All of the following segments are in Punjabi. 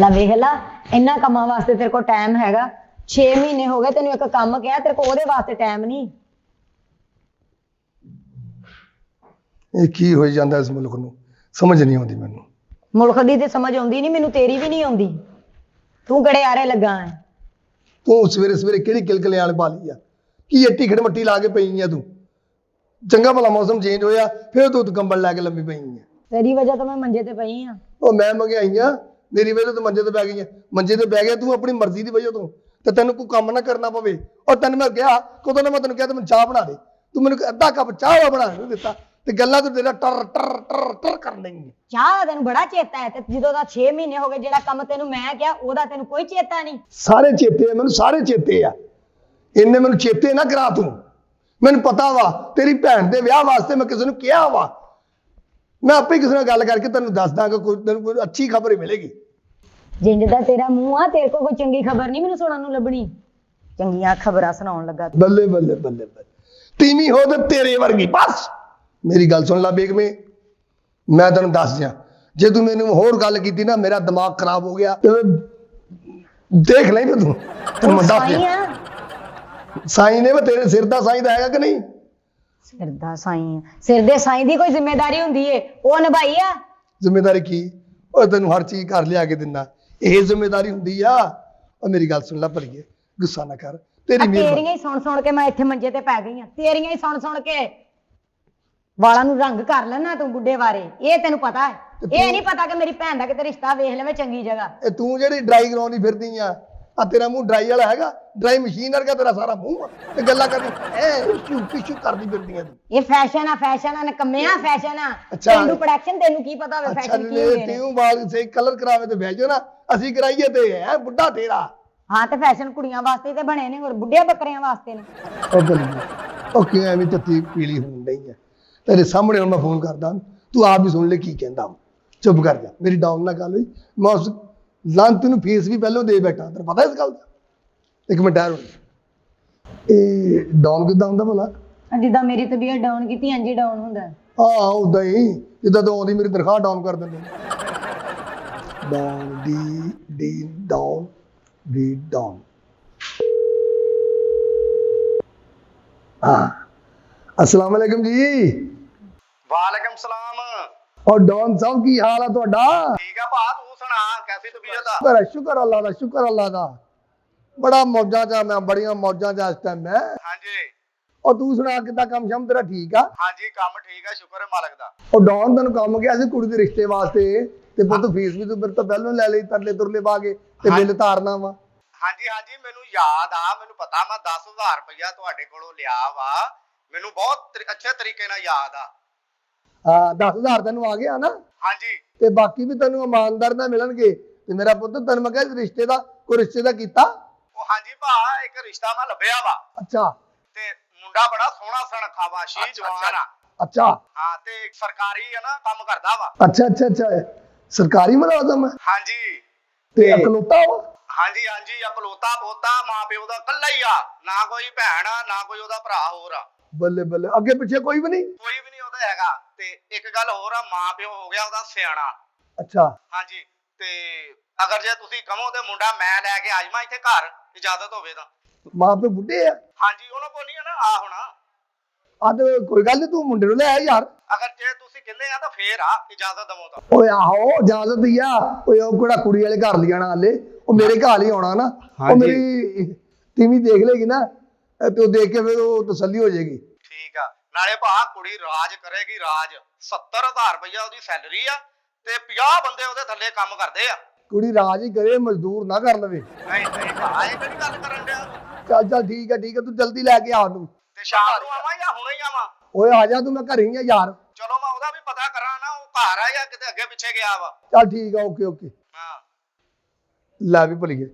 ला वेख ला इन्ना कामां वास्ते तेरे को टाइम हैगा 6 महीने हो गए तेन एक काम कहा तेरे को ओदे वास्ते टाइम नहीं। ਇਹ ਕੀ ਹੋਈ ਜਾਂਦਾ ਇਸ ਮੁਲਕ ਨੂੰ ਸਮਝ ਨਹੀਂ ਆਉਂਦੀ ਮੈਨੂੰ। मुल्क दी ते समझ आउंदी नहीं मैनू तेरी भी नहीं आउंदी तू कड़े आरे लगा है। ਤੂੰ ਸਵੇਰੇ ਸਵੇਰੇ ਕਿਹੜੀ ਕਿਲਕਲੇ ਵਾਲ ਪਾ ਲਈ ਆ ਕੀ ਇੱਟੀ ਖੜ ਮੱਟੀ ਲਾ ਕੇ ਪਈ ਆ ਤੂੰ। ਚੰਗਾ ਭਲਾ ਮੌਸਮ ਚੇਂਜ ਹੋਇਆ ਫਿਰ ਤੂੰ ਕੰਬਲ ਲੈ ਕੇ ਲੰਮੀ ਪਈ ਆ। तेरी वजह तो मैं मंजे ते पई हां। ਉਹ ਮੈਂ ਮੰਗਾਈ ਆ ਮੇਰੀ ਵਜ੍ਹਾ ਤੋਂ ਮੰਜੇ ਤੇ ਪੈ ਗਈ ਆ। ਮੰਜੇ ਤੇ ਬਹਿ ਗਿਆ ਤੂੰ ਆਪਣੀ ਮਰਜ਼ੀ ਦੀ ਵਜ੍ਹਾ ਤੋਂ ਤੇ ਤੈਨੂੰ ਕੋਈ ਕੰਮ ਨਾ ਕਰਨਾ ਪਵੇ। ਔਰ ਤੈਨੂੰ ਮੈਂ ਕਿਹਾ ਕਦੋਂ ਨਾ ਮੈਂ ਤੈਨੂੰ ਕਿਹਾ ਤੇ ਮੈਨੂੰ ਚਾਹ ਬਣਾ ਦੇ ਤੂੰ ਮੈਨੂੰ ਅੱਧਾ ਕੱਪ ਚਾਹ ਬਣਾ ਨਹੀਂ ਦਿੱਤਾ ਤੇ ਗੱਲਾਂ ਤੂੰ ਤੇਰਾ ਟਰ ਟਰ ਟਰ ਟਰ ਕਰ ਲੈਂਗੀ। ਚਾਹ ਤੈਨੂੰ ਬੜਾ ਚੇਤਾ ਹੈ ਤੇ ਜਦੋਂ ਦਾ 6 ਮਹੀਨੇ ਹੋ ਗਏ ਜਿਹੜਾ ਕੰਮ ਤੈਨੂੰ ਮੈਂ ਕਿਹਾ ਉਹਦਾ ਤੈਨੂੰ ਕੋਈ ਚੇਤਾ ਨਹੀਂ। ਸਾਰੇ ਚੇਤੇ ਆ ਮੈਨੂੰ ਸਾਰੇ ਚੇਤੇ ਆ ਇੰਨੇ ਮੈਨੂੰ ਚੇਤੇ ਨਾ ਕਰਾ ਤੂੰ। ਮੈਨੂੰ ਪਤਾ ਵਾ ਤੇਰੀ ਭੈਣ ਦੇ ਵਿਆਹ ਵਾਸਤੇ ਮੈਂ ਕਿਸੇ ਨੂੰ ਕਿਹਾ ਵਾ ਮੈਂ ਆਪੇ ਕਿਸੇ ਨਾਲ ਗੱਲ ਕਰਕੇ ਤੈਨੂੰ ਦੱਸ ਦਾਂਗਾ ਤੈਨੂੰ ਕੋਈ ਅੱਛੀ ਖਬਰ ਹੀ ਮਿਲੇਗੀ। ਜਿੰਜ ਦਾ ਤੇਰਾ ਮੂੰਹ ਆ ਤੇਰੇ ਕੋਲ ਕੋਈ ਚੰਗੀ ਖਬਰ ਨਹੀਂ ਮੈਨੂੰ ਸੁਣਨ ਨੂੰ ਲੱਭਣੀ। ਚੰਗੀਆਂ ਖਬਰਾਂ ਸੁਣਾਉਣ ਲੱਗਾ ਤੂੰ। ਬੱਲੇ ਬੱਲੇ ਬੱਲੇ ਬੱਲੇ ਤੀਵੀਂ ਹੋ ਤੇ ਤੇਰੇ ਵਰਗੀ ਬਸ। ਮੇਰੀ ਗੱਲ ਸੁਣ ਲੈ ਬੇਗਮੇ ਮੈਂ ਤੈਨੂੰ ਦੱਸ ਦਿਆਂ ਜੇ ਤੂੰ ਮੈਨੂੰ ਹੋਰ ਗੱਲ ਕੀਤੀ ਨਾ ਮੇਰਾ ਦਿਮਾਗ ਖਰਾਬ ਹੋ ਗਿਆ ਦੇਖ ਲੈ ਤੂੰ ਤੈਨੂੰ ਮੈਂ ਦੱਸ ਦਿਆਂ ਸਾਈਂ ਨੇ ਤੇਰੇ ਸਿਰ ਦਾ ਸਾਈਂ ਦਾ ਹੈਗਾ ਕਿ ਨਹੀਂ। ਸਿਰ ਦਾ ਸਾਈਂ ਸਿਰ ਦੇ ਸਾਈਂ ਦੀ ਕੋਈ ਜ਼ਿੰਮੇਵਾਰੀ ਹੁੰਦੀ ਏ ਉਹ ਨਿਭਾਈ ਆ। ਜ਼ਿੰਮੇਵਾਰੀ ਕੀ ਉਹ ਤੈਨੂੰ ਹਰ ਚੀਜ਼ ਘਰ ਲਿਆ ਕੇ ਦਿੰਦਾ ਇਹ ਜ਼ਿੰਮੇਵਾਰੀ ਹੁੰਦੀ ਆ। ਉਹ ਮੇਰੀ ਗੱਲ ਸੁਣ ਲੈ ਭਲੀਏ ਗੁੱਸਾ ਨਾ ਕਰ ਤੇਰੀ ਤੇਰੀਆਂ ਹੀ ਸੁਣ ਕੇ ਮੈਂ ਇੱਥੇ ਮੰਜੇ ਤੇ ਪੈ ਗਈ ਆ। ਤੇਰੀਆਂ ਹੀ ਸੁਣ ਕੇ ਵਾਲਾਂ ਨੂੰ ਰੰਗ ਕਰ ਲੈਣਾ ਤੂੰ ਬੁੱਢੇ ਬਾਰੇ ਇਹ ਤੈਨੂੰ ਪਤਾ ਹੈ। ਇਹ ਨਹੀਂ ਪਤਾ ਕਿ ਮੇਰੀ ਭੈਣ ਦਾ ਕਿਤੇ ਰਿਸ਼ਤਾ ਵੇਖ ਲਵੇ ਚੰਗੀ ਜਗ੍ਹਾ। ਇਹ ਤੂੰ ਜਿਹੜੀ ਡਰਾਈ ਕਰਾਉਂਦੀ ਫਿਰਦੀ ਆ ਤੇਰਾ ਮੂੰਹ ਡਰਾਈ ਵਾਲਾ ਹੈਗਾ ਡਰਾਈ ਮਸ਼ੀਨ ਵਰਗਾ ਤੇਰਾ ਸਾਰਾ ਮੂੰਹ ਤੇ ਗੱਲਾਂ ਕਰਦੀ ਪਿਸ਼ੂ ਕਰਦੀ ਫਿਰਦੀਆਂ ਤੂੰ। ਇਹ ਫੈਸ਼ਨ ਆ ਨਕਮਿਆ ਫੈਸ਼ਨ ਆ। ਤੈਨੂੰ ਪ੍ਰੋਡਕਸ਼ਨ ਤੈਨੂੰ ਕੀ ਪਤਾ ਹੋਵੇ ਫੈਸ਼ਨ ਕੀ ਹੁੰਦੇ ਨੇ। ਤੂੰ ਵਾਲ ਸੇ ਕਲਰ ਕਰਾਵੇ ਤੇ ਭੇਜੋ ਨਾ ਅਸੀਂ ਕਰਾਈਏ ਤੇ ਹੈ ਬੁੱਢਾ ਤੇਰਾ। ਹਾਂ ਤੇ ਫੈਸ਼ਨ ਕੁੜੀਆਂ ਵਾਸਤੇ ਤੇ ਬਣੇ ਨੇ ਹੋਰ ਬੁੱਢਿਆਂ ਬੱਕਰੀਆਂ ਵਾਸਤੇ ਨੇ। ਉਹ ਬੱਲੇ ਉਹ ਕਿਉਂ ਐਵੇਂ ਤੱਤੀ ਪੀਲੀ ਹੋਣ ਡਈ ਆ ਤੇਰੇ ਸਾਹਮਣੇ ਹੁਣ ਮੈਂ ਫੋਨ ਕਰਦਾ ਤੂੰ ਆਪ ਵੀ ਸੁਣ ਲੈ ਕੀ ਕਹਿੰਦਾ। ਚੁੱਪ ਕਰ ਜਾ ਮੇਰੀ ਡਾਊਨ ਨਾਲ ਗੱਲ ਹੋਈ ਮੈਂ ਉਸ ਲਾਂਤ ਨੂੰ ਫੀਸ ਵੀ ਪਹਿਲਾਂ ਦੇ ਬੈਠਾ ਤੈਨੂੰ ਪਤਾ ਇਸ ਗੱਲ ਦਾ। ਇੱਕ ਮਿੰਟ ਠਹਿਰ ਇਹ ਡਾਊਨ ਕਿੱਦਾਂ ਹੁੰਦਾ ਭਲਾ। ਜਿੱਦਾਂ ਮੇਰੀ ਤਬੀਅਤ ਡਾਊਨ ਕੀਤੀ ਇੰਜ ਡਾਊਨ ਹੁੰਦਾ। ਹਾਂ ਉਦਾਂ ਹੀ ਜਿੱਦਾਂ ਤੂੰ ਆਉਂਦੀ ਮੇਰੀ ਤਨਖਾਹ ਡਾਊਨ ਕਰ ਦਿੰਦੇ down D down D down. हाँ अस्सलाम वालेकुम जी। वालेकुम सलाम। और डॉन साहब की हाल है ਤੁਹਾਡਾ। ठीक है भा तू सुना कैसी तबीयत है। शुक्र अल्लाह दा बड़ा मौजा चा मैं बड़ियां मौजा चा इस टाइम मैं। हां जी और तू सुना किदा काम शम तेरा ठीक आ। हां जी काम ठीक है शुक्र है मालिक दा। और डॉन तैਨੂੰ ਕੰਮ ਗਿਆ ਸੀ ਕੁੜੀ ਦੇ ਰਿਸ਼ਤੇ ਵਾਸਤੇ ਤੇ ਪੁੱਤ ਫੀਸ ਵੀ ਤੂੰ ਮੇਰੇ ਤੋਂ ਪਹਿਲਾਂ ਲੈ ਲਈ ਤਰਲੇ ਤੁਰਲੇ ਪਾ ਕੇ ਤੇ ਬਿੱਲ ਤਾਰਨਾ ਵਾ। हां जी ਮੈਨੂੰ ਯਾਦ ਆ ਮੈਨੂੰ ਪਤਾ ਮੈਂ 10000 ਰੁਪਇਆ ਤੁਹਾਡੇ ਕੋਲੋਂ ਲਿਆ ਵਾ ਮੈਨੂੰ ਬਹੁਤ ਅੱਛੇ ਤਰੀਕੇ ਨਾਲ ਯਾਦ ਆ। ਹਾਂ 10000 ਤੈਨੂੰ ਆ ਗਿਆ ਨਾ। हां जी ਤੇ ਬਾਕੀ ਵੀ ਤੈਨੂੰ ਇਮਾਨਦਾਰ ਨਾਲ ਮਿਲਣਗੇ ਤੇ ਮੇਰਾ ਪੁੱਤ ਤੈਨੂੰ ਮੈਂ ਕਿਹਾ ਰਿਸ਼ਤੇ ਦਾ ਕੋਈ ਰਿਸ਼ਤੇ ਦਾ ਕੀਤਾ। ਉਹ हां जी ਭਾ ਇੱਕ ਰਿਸ਼ਤਾ ਮੈਂ ਲੱਭਿਆ ਵਾ। ਅੱਛਾ ਤੇ ਮੁੰਡਾ ਬੜਾ ਸੋਹਣਾ ਸੁਨੱਖਾ ਵਾ ਸ਼ੀ ਜਵਾਨ ਆ। ਅੱਛਾ ਹਾਂ ਤੇ ਸਰਕਾਰੀ ਹੈ ਨਾ ਕੰਮ ਕਰਦਾ ਵਾ। ਅੱਛਾ ਸਰਕਾਰੀ ਮੁਲਾਜ਼ਮ ਹੈ। हां जी ਤੇ ਇਕਲੌਤਾ ਵਾ। हां जी ਅਕਲੌਤਾ ਪੋਤਾ ਮਾਂ ਪਿਓ ਦਾ ਇਕੱਲਾ ਹੀ ਆ ਨਾ ਕੋਈ ਭੈਣ ਆ ਨਾ ਕੋਈ ਉਹਦਾ ਭਰਾ ਹੋਰ ਆ। ਬੱਲੇ ਬੱਲੇ ਅੱਗੇ ਪਿੱਛੇ ਕੋਈ ਵੀ ਨਹੀਂ। ਕੋਈ ਵੀ ਨਹੀਂ ਉਹਦਾ ਹੈਗਾ ਤੇ ਇੱਕ ਗੱਲ ਹੋਰ ਆ ਮਾਂ ਪਿਓ ਹੋ ਗਿਆ ਉਹਦਾ ਸਿਆਣਾ। ਅੱਛਾ ਹਾਂਜੀ ਤੇ ਅਗਰ ਜੇ ਤੁਸੀਂ ਕਹੋ ਤੇ ਮੁੰਡਾ ਮੈਂ ਲੈ ਕੇ ਆ ਜਾਵਾਂ ਇੱਥੇ ਘਰ ਇਜਾਜ਼ਤ ਹੋਵੇ ਤਾਂ। ਮਾਂ ਪਿਓ ਬੁੱਢੇ ਆ। ਹਾਂਜੀ ਉਹਨਾਂ ਕੋਲ ਨਹੀਂ ਆ ਨਾ ਆ ਹੋਣਾ। ਆ ਤੇ ਕੋਈ ਗੱਲ ਨਹੀਂ ਤੂੰ ਮੁੰਡੇ ਨੂੰ ਲੈ ਆ ਯਾਰ। ਅਗਰ ਜੇ ਤੁਸੀਂ ਕਹਿੰਦੇ ਆ ਤਾਂ ਫੇਰ ਆ ਇਜਾਜ਼ਤ ਦਵੋ ਤਾਂ। ਓਏ ਆਹੋ ਇਜਾਜ਼ਤ ਹੀ ਆ। ਓਏ ਉਹ ਕਿਹੜਾ ਕੁੜੀ ਵਾਲੇ ਘਰ ਲਿਆਣਾ ਹਲੇ ਉਹ ਮੇਰੇ ਘਰ ਹੀ ਆਉਣਾ ਨਾ। ਉਹ ਮੇਰੀ ਤੀਵੀਂ ਦੇਖ ਲੇਗੀ ਨਾ ਤੇ ਉਹ ਦੇਖ ਕੇ ਫਿਰ ਉਹ ਤਸੱਲੀ ਹੋ ਜਾਏਗੀ। ਠੀਕ ਆ ਨਾਲੇ ਭਾ ਕੁੜੀ ਰਾਜ ਕਰੇਗੀ ਰਾਜ 70000 ਰੁਪਇਆ ਉਹਦੀ ਸੈਲਰੀ ਆ ਤੇ 50 ਬੰਦੇ ਉਹਦੇ ਥੱਲੇ ਕੰਮ ਕਰਦੇ ਆ। ਕੁੜੀ ਰਾਜ ਹੀ ਕਰੇ ਮਜ਼ਦੂਰ ਨਾ ਕਰ ਲਵੇ। ਨਹੀਂ ਭਾ ਇਹ ਕਿਹੜੀ ਗੱਲ ਕਰਨ ਡਿਆ। ਚੱਲ ਠੀਕ ਹੈ ਤੂੰ ਜਲਦੀ ਲੈ ਕੇ ਆ ਤੂੰ। ਤੇ ਸ਼ਾਮ ਨੂੰ ਆਵਾਂ ਜਾਂ ਹੁਣੇ ਹੀ ਆਵਾਂ। ਓਏ ਆ ਜਾ ਤੂੰ ਮੈਂ ਘਰੇ ਹੀ ਆ ਯਾਰ। ਚਲੋ ਮੈਂ ਉਹਦਾ ਵੀ ਪਤਾ ਕਰਾਂ ਨਾ ਉਹ ਘਰ ਆ ਜਾਂ ਕਿਤੇ ਅੱਗੇ ਪਿੱਛੇ ਗਿਆ ਵਾ। ਚੱਲ ਠੀਕ ਆ ਓਕੇ ਹਾਂ ਲੈ ਵੀ ਭੁੱਲ ਗਏ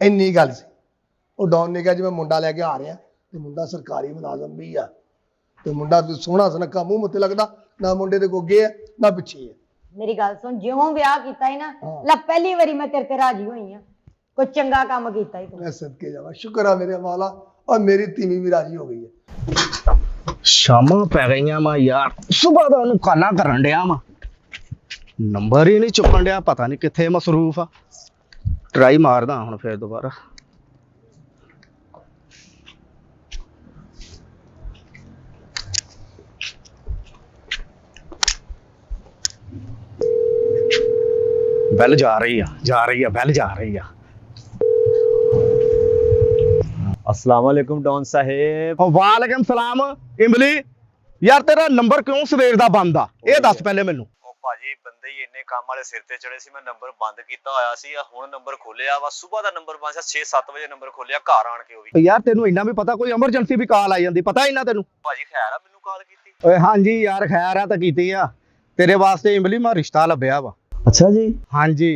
ਇੰਨੀ ਗੱਲ ਸੀ। ਉਹ ਡੌਨ ਨੇ ਕਿਹਾ ਜੀ ਮੈਂ ਮੁੰਡਾ ਲੈ ਕੇ ਆ ਰਿਹਾ ਤੇ ਮੁੰਡਾ ਸਰਕਾਰੀ ਮੁਲਾਜ਼ਮ ਵੀ ਆ ਤੇ ਮੁੰਡਾ ਸੋਹਣਾ ਸੁਨੱਖਾ ਮੂੰਹ ਮੁੱਤੇ ਲੱਗਦਾ ਨਾ ਮੁੰਡੇ ਦੇ ਗੋਗੇ ਆ ਨਾ ਪਿੱਛੇ ਆ। ਮੇਰੀ ਗੱਲ ਸੁਣ ਜਿਉਂ ਵਿਆਹ ਕੀਤਾ ਹੀ ਨਾ ਲੈ ਪਹਿਲੀ ਵਾਰੀ ਮੈਂ ਤੇਰੇ ਤੇ ਰਾਜੀ ਹੋਈ ਆ ਕੋਈ ਚੰਗਾ ਕੰਮ ਕੀਤਾ ਹੀ ਤੂੰ। ਮੈਂ ਸਦਕੇ ਜਾਵਾਂ ਸ਼ੁਕਰ ਆ ਮੇਰੇ ਮੌਲਾ ਔਰ ਮੇਰੀ ਤੀਵੀਂ ਵੀ ਰਾਜੀ ਹੋ ਗਈ ਹੈ। ਸ਼ਾਮਾਂ ਪੈ ਗਈਆਂ ਵਾ ਯਾਰ ਸੁਬਾਹ ਦਾ ਉਹਨੂੰ ਕਾਲਾਂ ਕਰਨ ਡਿਆ ਵਾ ਨੰਬਰ ਹੀ ਨਹੀਂ ਚੁੱਕਣ ਡਿਆ, ਪਤਾ ਨਹੀਂ ਕਿੱਥੇ ਮਸਰੂਫ ਆ। ਟਰਾਈ ਮਾਰਦਾ ਹੁਣ ਫੇਰ ਦੁਬਾਰਾ। ਬੈਲ ਜਾ ਰਹੀ ਆ ਬੈਲ ਜਾ ਰਹੀ ਆ। अस्सलाम वालेकुम डॉन साहेब। ਵਾਲੇਕਮ ਸਲਾਮ। ਇਮਲੀ ਯਾਰ ਤੇਰਾ ਨੰਬਰ ਕਿਉਂ ਸਵੇਰ ਦਾ ਬੰਦ ਆ, ਇਹ ਦੱਸ ਪਹਿਲੇ ਮੈਨੂੰ। ਉਹ ਭਾਜੀ ਬੰਦੇ ਹੀ ਇੰਨੇ ਕੰਮ ਵਾਲੇ ਸਿਰ ਤੇ ਚੜੇ ਸੀ, ਮੈਂ ਨੰਬਰ ਬੰਦ ਕੀਤਾ ਹੋਇਆ ਸੀ। ਹੁਣ ਨੰਬਰ ਖੋਲਿਆ ਵਾ, ਸਵੇਰ ਦਾ ਨੰਬਰ ਬੰਦ ਸੀ, 6-7 ਵਜੇ ਨੰਬਰ ਖੋਲਿਆ ਘਰ ਆਣ ਕੇ। ਉਹ ਵੀ ਯਾਰ ਤੈਨੂੰ ਇੰਨਾ ਵੀ ਪਤਾ ਕੋਈ ਐਮਰਜੈਂਸੀ ਵੀ ਕਾਲ ਆ ਜਾਂਦੀ, ਪਤਾ ਇੰਨਾ ਤੈਨੂੰ? ਭਾਜੀ ਖੈਰ ਆ ਮੈਨੂੰ ਕਾਲ ਕੀਤੀ? ਓਏ ਹਾਂਜੀ ਯਾਰ ਖੈਰ ਆ ਤਾਂ ਕੀਤੀ ਆ। ਤੇਰੇ ਵਾਸਤੇ ਇਮਲੀ ਮੈਂ ਰਿਸ਼ਤਾ ਲੱਭਿਆ ਵਾ। ਅੱਛਾ ਜੀ। ਹਾਂਜੀ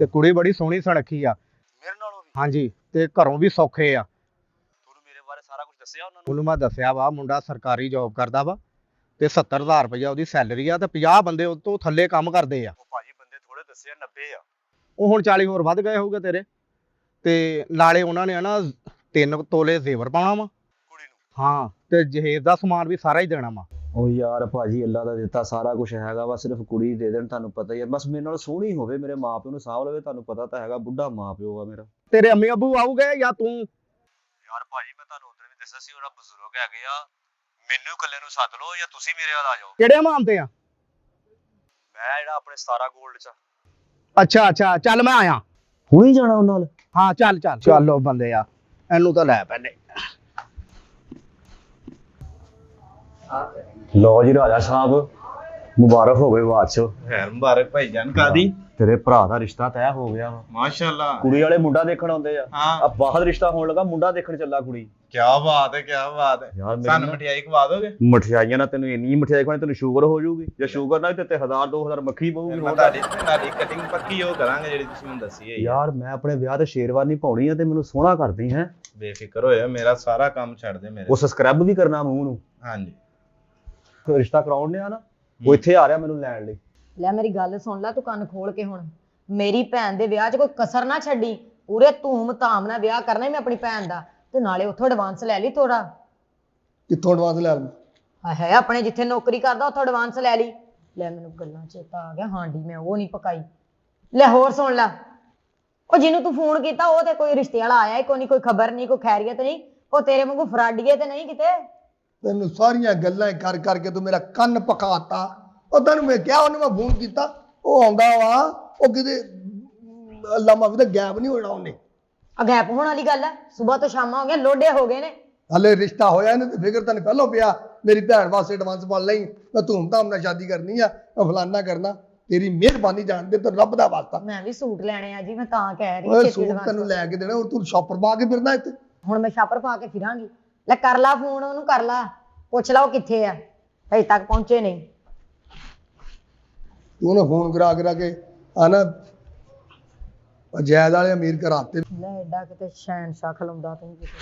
ਤੇ ਕੁੜੀ ਬੜੀ ਸੋਹਣੀ ਸੁਨੱਖੀ ਆ ਮੇਰੇ ਨਾਲੋਂ ਵੀ? ਹਾਂਜੀ ਤੇ ਘਰੋਂ ਵੀ ਸੌਖੇ ਆ। ਤੁਹਾਨੂੰ ਮੇਰੇ ਬਾਰੇ ਸਾਰਾ ਕੁਝ ਦੱਸਿਆ ਉਹਨਾਂ ਨੂੰ? ਉਹਨੂੰ ਮੈਂ ਦੱਸਿਆ ਵਾ ਮੁੰਡਾ ਸਰਕਾਰੀ ਜੌਬ ਕਰਦਾ ਵਾ ਤੇ 70,000 ਰੁਪਇਆ ਉਹਦੀ ਸੈਲਰੀ ਆ ਤੇ 50 ਬੰਦੇ ਉਹ ਤੋਂ ਥੱਲੇ ਕੰਮ ਕਰਦੇ ਆ। ਉਹ ਭਾਜੀ ਬੰਦੇ ਥੋੜੇ ਦੱਸਿਆ 90 ਆ। ਉਹ ਹੁਣ 40 ਹੋਰ ਵੱਧ ਗਏ ਹੋਊਗੇ ਤੇਰੇ। ਤੇ ਨਾਲੇ ਉਹਨਾਂ ਨੇ ਨਾ 3 ਤੋਲੇ ਜ਼ੇਵਰ ਪਾਉਣਾ ਵਾ ਕੁੜੀ ਨੂੰ? ਹਾਂ ਤੇ ਜਹੇਜ਼ ਦਾ ਸਮਾਨ ਵੀ ਸਾਰਾ ਹੀ ਦੇਣਾ ਵਾ। ਉਹ ਯਾਰ ਭਾਜੀ ਅੱਲਾ ਦਾ ਦਿੱਤਾ ਸਾਰਾ ਕੁਝ ਹੈਗਾ ਵਾ, ਸਿਰਫ ਕੁੜੀ ਦੇ ਦੇਣ। ਤੁਹਾਨੂੰ ਪਤਾ ਹੀ ਹੈ, ਬਸ ਮੇਰੇ ਨਾਲ ਸੋਹਣੀ ਹੋਵੇ, ਮੇਰੇ ਮਾਪਿਓ ਨੂੰ ਸਾਂਭ ਲਵੇ। ਤੁਹਾਨੂੰ ਪਤਾ ਤਾਂ ਹੈਗਾ ਬੁੱਢਾ ਮਾਪਿਓ ਆ ਮੇਰਾ। ਤੇਰੇ ਅੰਮੀ ਅੱਬੂ ਆਊਗੇ ਜਾਂ ਤੂੰ? ਯਾਰ ਭਾਜੀ ਮੈਂ ਤੁਹਾਨੂੰ ਉਦੋਂ ਵੀ ਦੱਸਿਆ ਸੀ, ਉਹਦਾ ਬਜ਼ੁਰਗ ਹੈਗੇ ਆ, ਮੈਨੂੰ ਇਕੱਲੇ ਨੂੰ ਸੱਦ ਲਓ ਜਾਂ ਤੁਸੀਂ ਮੇਰੇ ਨਾਲ ਆ ਜਾਓ। ਕਿਹੜੇ ਮਾਮ ਤੇ ਆ? ਮੈਂ ਜਿਹੜਾ ਆਪਣੇ 17 ਗੋਲਡ ਚ। ਅੱਛਾ ਚੱਲ ਮੈਂ ਆਇਆ। ਹੁਣੇ ਜਾਣਾ ਉਹਨਾਂ ਨਾਲ? ਹਾਂ ਚੱਲ ਉਹ ਬੰਦੇ ਆ, ਇਹਨੂੰ ਤਾਂ ਲੈ ਪਹਿਲੇ। ਲਓ ਜੀ ਰਾਜਾ ਸਾਹਿਬ, ਮੁਬਾਰਕ ਹੋਵੇ ਬਾਦਸ਼ਾਹ। ਖੈਰ ਮੁਬਾਰਕ ਭਾਈਜਾਨ। ਕਾਦੀ? ਤੇਰੇ ਭਰਾ ਦਾ ਰਿਸ਼ਤਾ ਤੈਅ ਹੋ ਗਿਆ ਵਾ। ਮਾਸ਼ਾਅੱਲਾ। ਕੁੜੀ ਵਾਲੇ ਮੁੰਡਾ ਦੇਖਣ ਆਉਂਦੇ ਆ। ਹਾਂ ਆ ਬਾਹਰ ਰਿਸ਼ਤਾ ਹੋਣ ਲੱਗਾ, ਮੁੰਡਾ ਦੇਖਣ ਚੱਲਾ ਕੁੜੀ। ਕੀ ਬਾਤ ਹੈ ਯਾਰ ਮੇਰੇ ਸਾਨੂੰ ਨਾਲ ਮਠਿਆਈ ਖਵਾ ਦੋਗੇ? ਮਠਿਆਈਆਂ ਨਾਲ ਤੈਨੂੰ ਇੰਨੀ ਮਠਿਆਈ ਖਵਾਣੀ ਤੈਨੂੰ ਸ਼ੂਗਰ ਹੋ ਜਾਊਗੀ। ਜੇ ਸ਼ੂਗਰ ਨਾਲ ਤੇ 1000-2000 ਮੱਖੀ ਪਊਗੀ। ਮੈਂ ਤੁਹਾਡੀ ਕਟਿੰਗ ਪੱਕੀ ਉਹ ਕਰਾਂਗੇ ਜਿਹੜੀ ਤੁਸੀਂ ਮੈਨੂੰ ਦੱਸੀ ਹੈ ਯਾਰ ਮੈਂ ਆਪਣੇ ਵਿਆਹ ਤੇ ਸ਼ੇਰਵਾਨੀ ਪਾਉਣੀ ਆ ਤੇ ਮੈਨੂੰ ਸੋਹਣਾ ਕਰਦੀ ਹੈ। ਬੇਫਿਕਰ ਹੋਇਆ, ਮੇਰਾ ਸਾਰਾ ਕੰਮ ਛੱਡ ਦੇ ਮੇਰੇ। ਉਹ ਸਬਸਕ੍ਰਾਈਬ ਵੀ ਕਰਨਾ ਮੂੰਹ ਨੂੰ। ਹਾਂਜੀ ਰਿਸ਼ਤਾ ਕਰਾਉਣ ਨੇ ਆ ਨਾ, ਉਹ ਇੱਥੇ ਆ ਰਿਹਾ ਮੈਨੂੰ ਲੈਣ ਲਈ। ਲੈ ਮੇਰੀ ਗੱਲ ਸੁਣ ਲੈ, ਤੂੰ ਕੰਨ ਖੋਲ ਕੇ। ਹੁਣ ਮੇਰੀ ਭੈਣ ਦੇ ਵਿਆਹ 'ਚ ਕੋਈ ਕਸਰ ਨਾ ਛੱਡੀ, ਪੂਰੇ ਧੂਮ ਧਾਮ ਨਾਲ ਵਿਆਹ ਕਰਨਾ ਹੀ ਮੈਂ ਆਪਣੀ ਭੈਣ ਦਾ। ਤੇ ਨਾਲੇ ਉੱਥੋਂ ਐਡਵਾਂਸ ਲੈ ਲਈ ਥੋੜਾ। ਕਿੱਥੋਂ ਐਡਵਾਂਸ ਲੈ ਲਵਾਂ? ਹੈ ਆਪਣੇ ਜਿੱਥੇ ਨੌਕਰੀ ਕਰਦਾ ਉੱਥੋਂ ਐਡਵਾਂਸ ਲੈ ਲਈ। ਲੈ ਮੈਨੂੰ ਗੱਲਾਂ ਚੇਤਾ ਆ ਗਿਆ, ਹਾਂਡੀ ਮੈਂ ਉਹ ਨਹੀਂ ਪਕਾਈ। ਲੈ ਹੋਰ ਸੁਣ ਲੈ, ਉਹ ਜਿਹਨੂੰ ਤੂੰ ਫੋਨ ਕੀਤਾ ਉਹ ਤੇ ਕੋਈ ਰਿਸ਼ਤੇ ਵਾਲਾ ਆਇਆ ਹੀ ਕੋਈ ਨਹੀਂ, ਕੋਈ ਖਬਰ ਨਹੀਂ, ਕੋਈ ਖੈਰੀਅਤ ਨਹੀਂ। ਉਹ ਤੇਰੇ ਵਾਂਗੂ ਫਰਾਡੀਏ ਤੇ ਨਹੀਂ ਕਿਤੇ। ਤੈਨੂੰ ਸਾਰੀਆਂ ਗੱਲਾਂ ਕਰ ਕਰਕੇ ਤੂੰ ਮੇਰਾ ਕੰਨ ਪਕਾਤਾ। ਉਹ ਤੈਨੂੰ ਮੈਂ ਕਿਹਾ, ਉਹਨੂੰ ਮੈਂ ਫੋਨ ਕੀਤਾ, ਉਹ ਆਉਂਦਾ ਵਾ। ਉਹ ਕਿਤੇ ਲਾਮਾ ਵੀ ਤਾਂ ਗੈਪ ਨਹੀਂ ਹੋਣਾ ਉਹਨੇ। ਆ ਗੈਪ ਹੋਣ ਵਾਲੀ ਗੱਲ ਹੈ? ਸਵੇਰ ਤੋਂ ਸ਼ਾਮਾਂ ਹੋ ਗਈਆਂ, ਲੋਡੇ ਹੋ ਗਏ ਨੇ। ਹਲੇ ਰਿਸ਼ਤਾ ਹੋਇਆ ਇਹਨੇ ਤੇ ਫਿਕਰ ਤੈਨੂੰ ਪਹਿਲਾਂ ਪਿਆ। ਮੇਰੀ ਭੈਣ ਵਾਸਤੇ ਐਡਵਾਂਸ ਪਾ ਲਈ, ਮੈਂ ਧੂਮ-ਧਾਮ ਨਾਲ ਸ਼ਾਦੀ ਕਰਨੀ ਆ, ਮੈਂ ਫਲਾਨਾ ਕਰਨਾ। ਤੇਰੀ ਮਿਹਰਬਾਨੀ ਜਾਣਦੇ ਤੇ ਰੱਬ ਦਾ ਵਾਸਤਾ। ਮੈਂ ਵੀ ਸੂਟ ਲੈਣੇ ਆ ਜੀ, ਮੈਂ ਤਾਂ ਕਹਿ ਰਹੀ ਓਏ ਛੇਤੀ ਸੂਟ advance ਤੈਨੂੰ ਲੈ ਕੇ ਦੇਣਾ, ਉਹ ਤੂੰ ਸ਼ਾਪਰ ਪਾ ਕੇ ਫਿਰਨਾ ਇੱਥੇ। ਹੁਣ ਮੈਂ ਛਾਪਰ ਪਾ ਕੇ ਫਿਰਾਂਗੀ। ਲੈ ਕਰ ਲਾ ਫੋਨ ਉਹਨੂੰ, ਕਰ ਲਾ, ਪੁੱਛ ਲਾ ਉਹ ਕਿੱਥੇ ਆ, ਹਜੇ ਤੱਕ ਪਹੁੰਚੇ ਨਹੀਂ। ਤੂੰ ਨਾ ਫੋਨ ਕਰਾ ਕੇ ਆਣਾ ਜੈਦ ਵਾਲੇ ਅਮੀਰ ਘਰਾਤੇ। ਲੈ ਐਡਾ ਕਿਤੇ ਸ਼ਹਿਨਸ਼ਾਹ ਖਲਾਉਂਦਾ ਤੂੰ ਕਿਤੇ।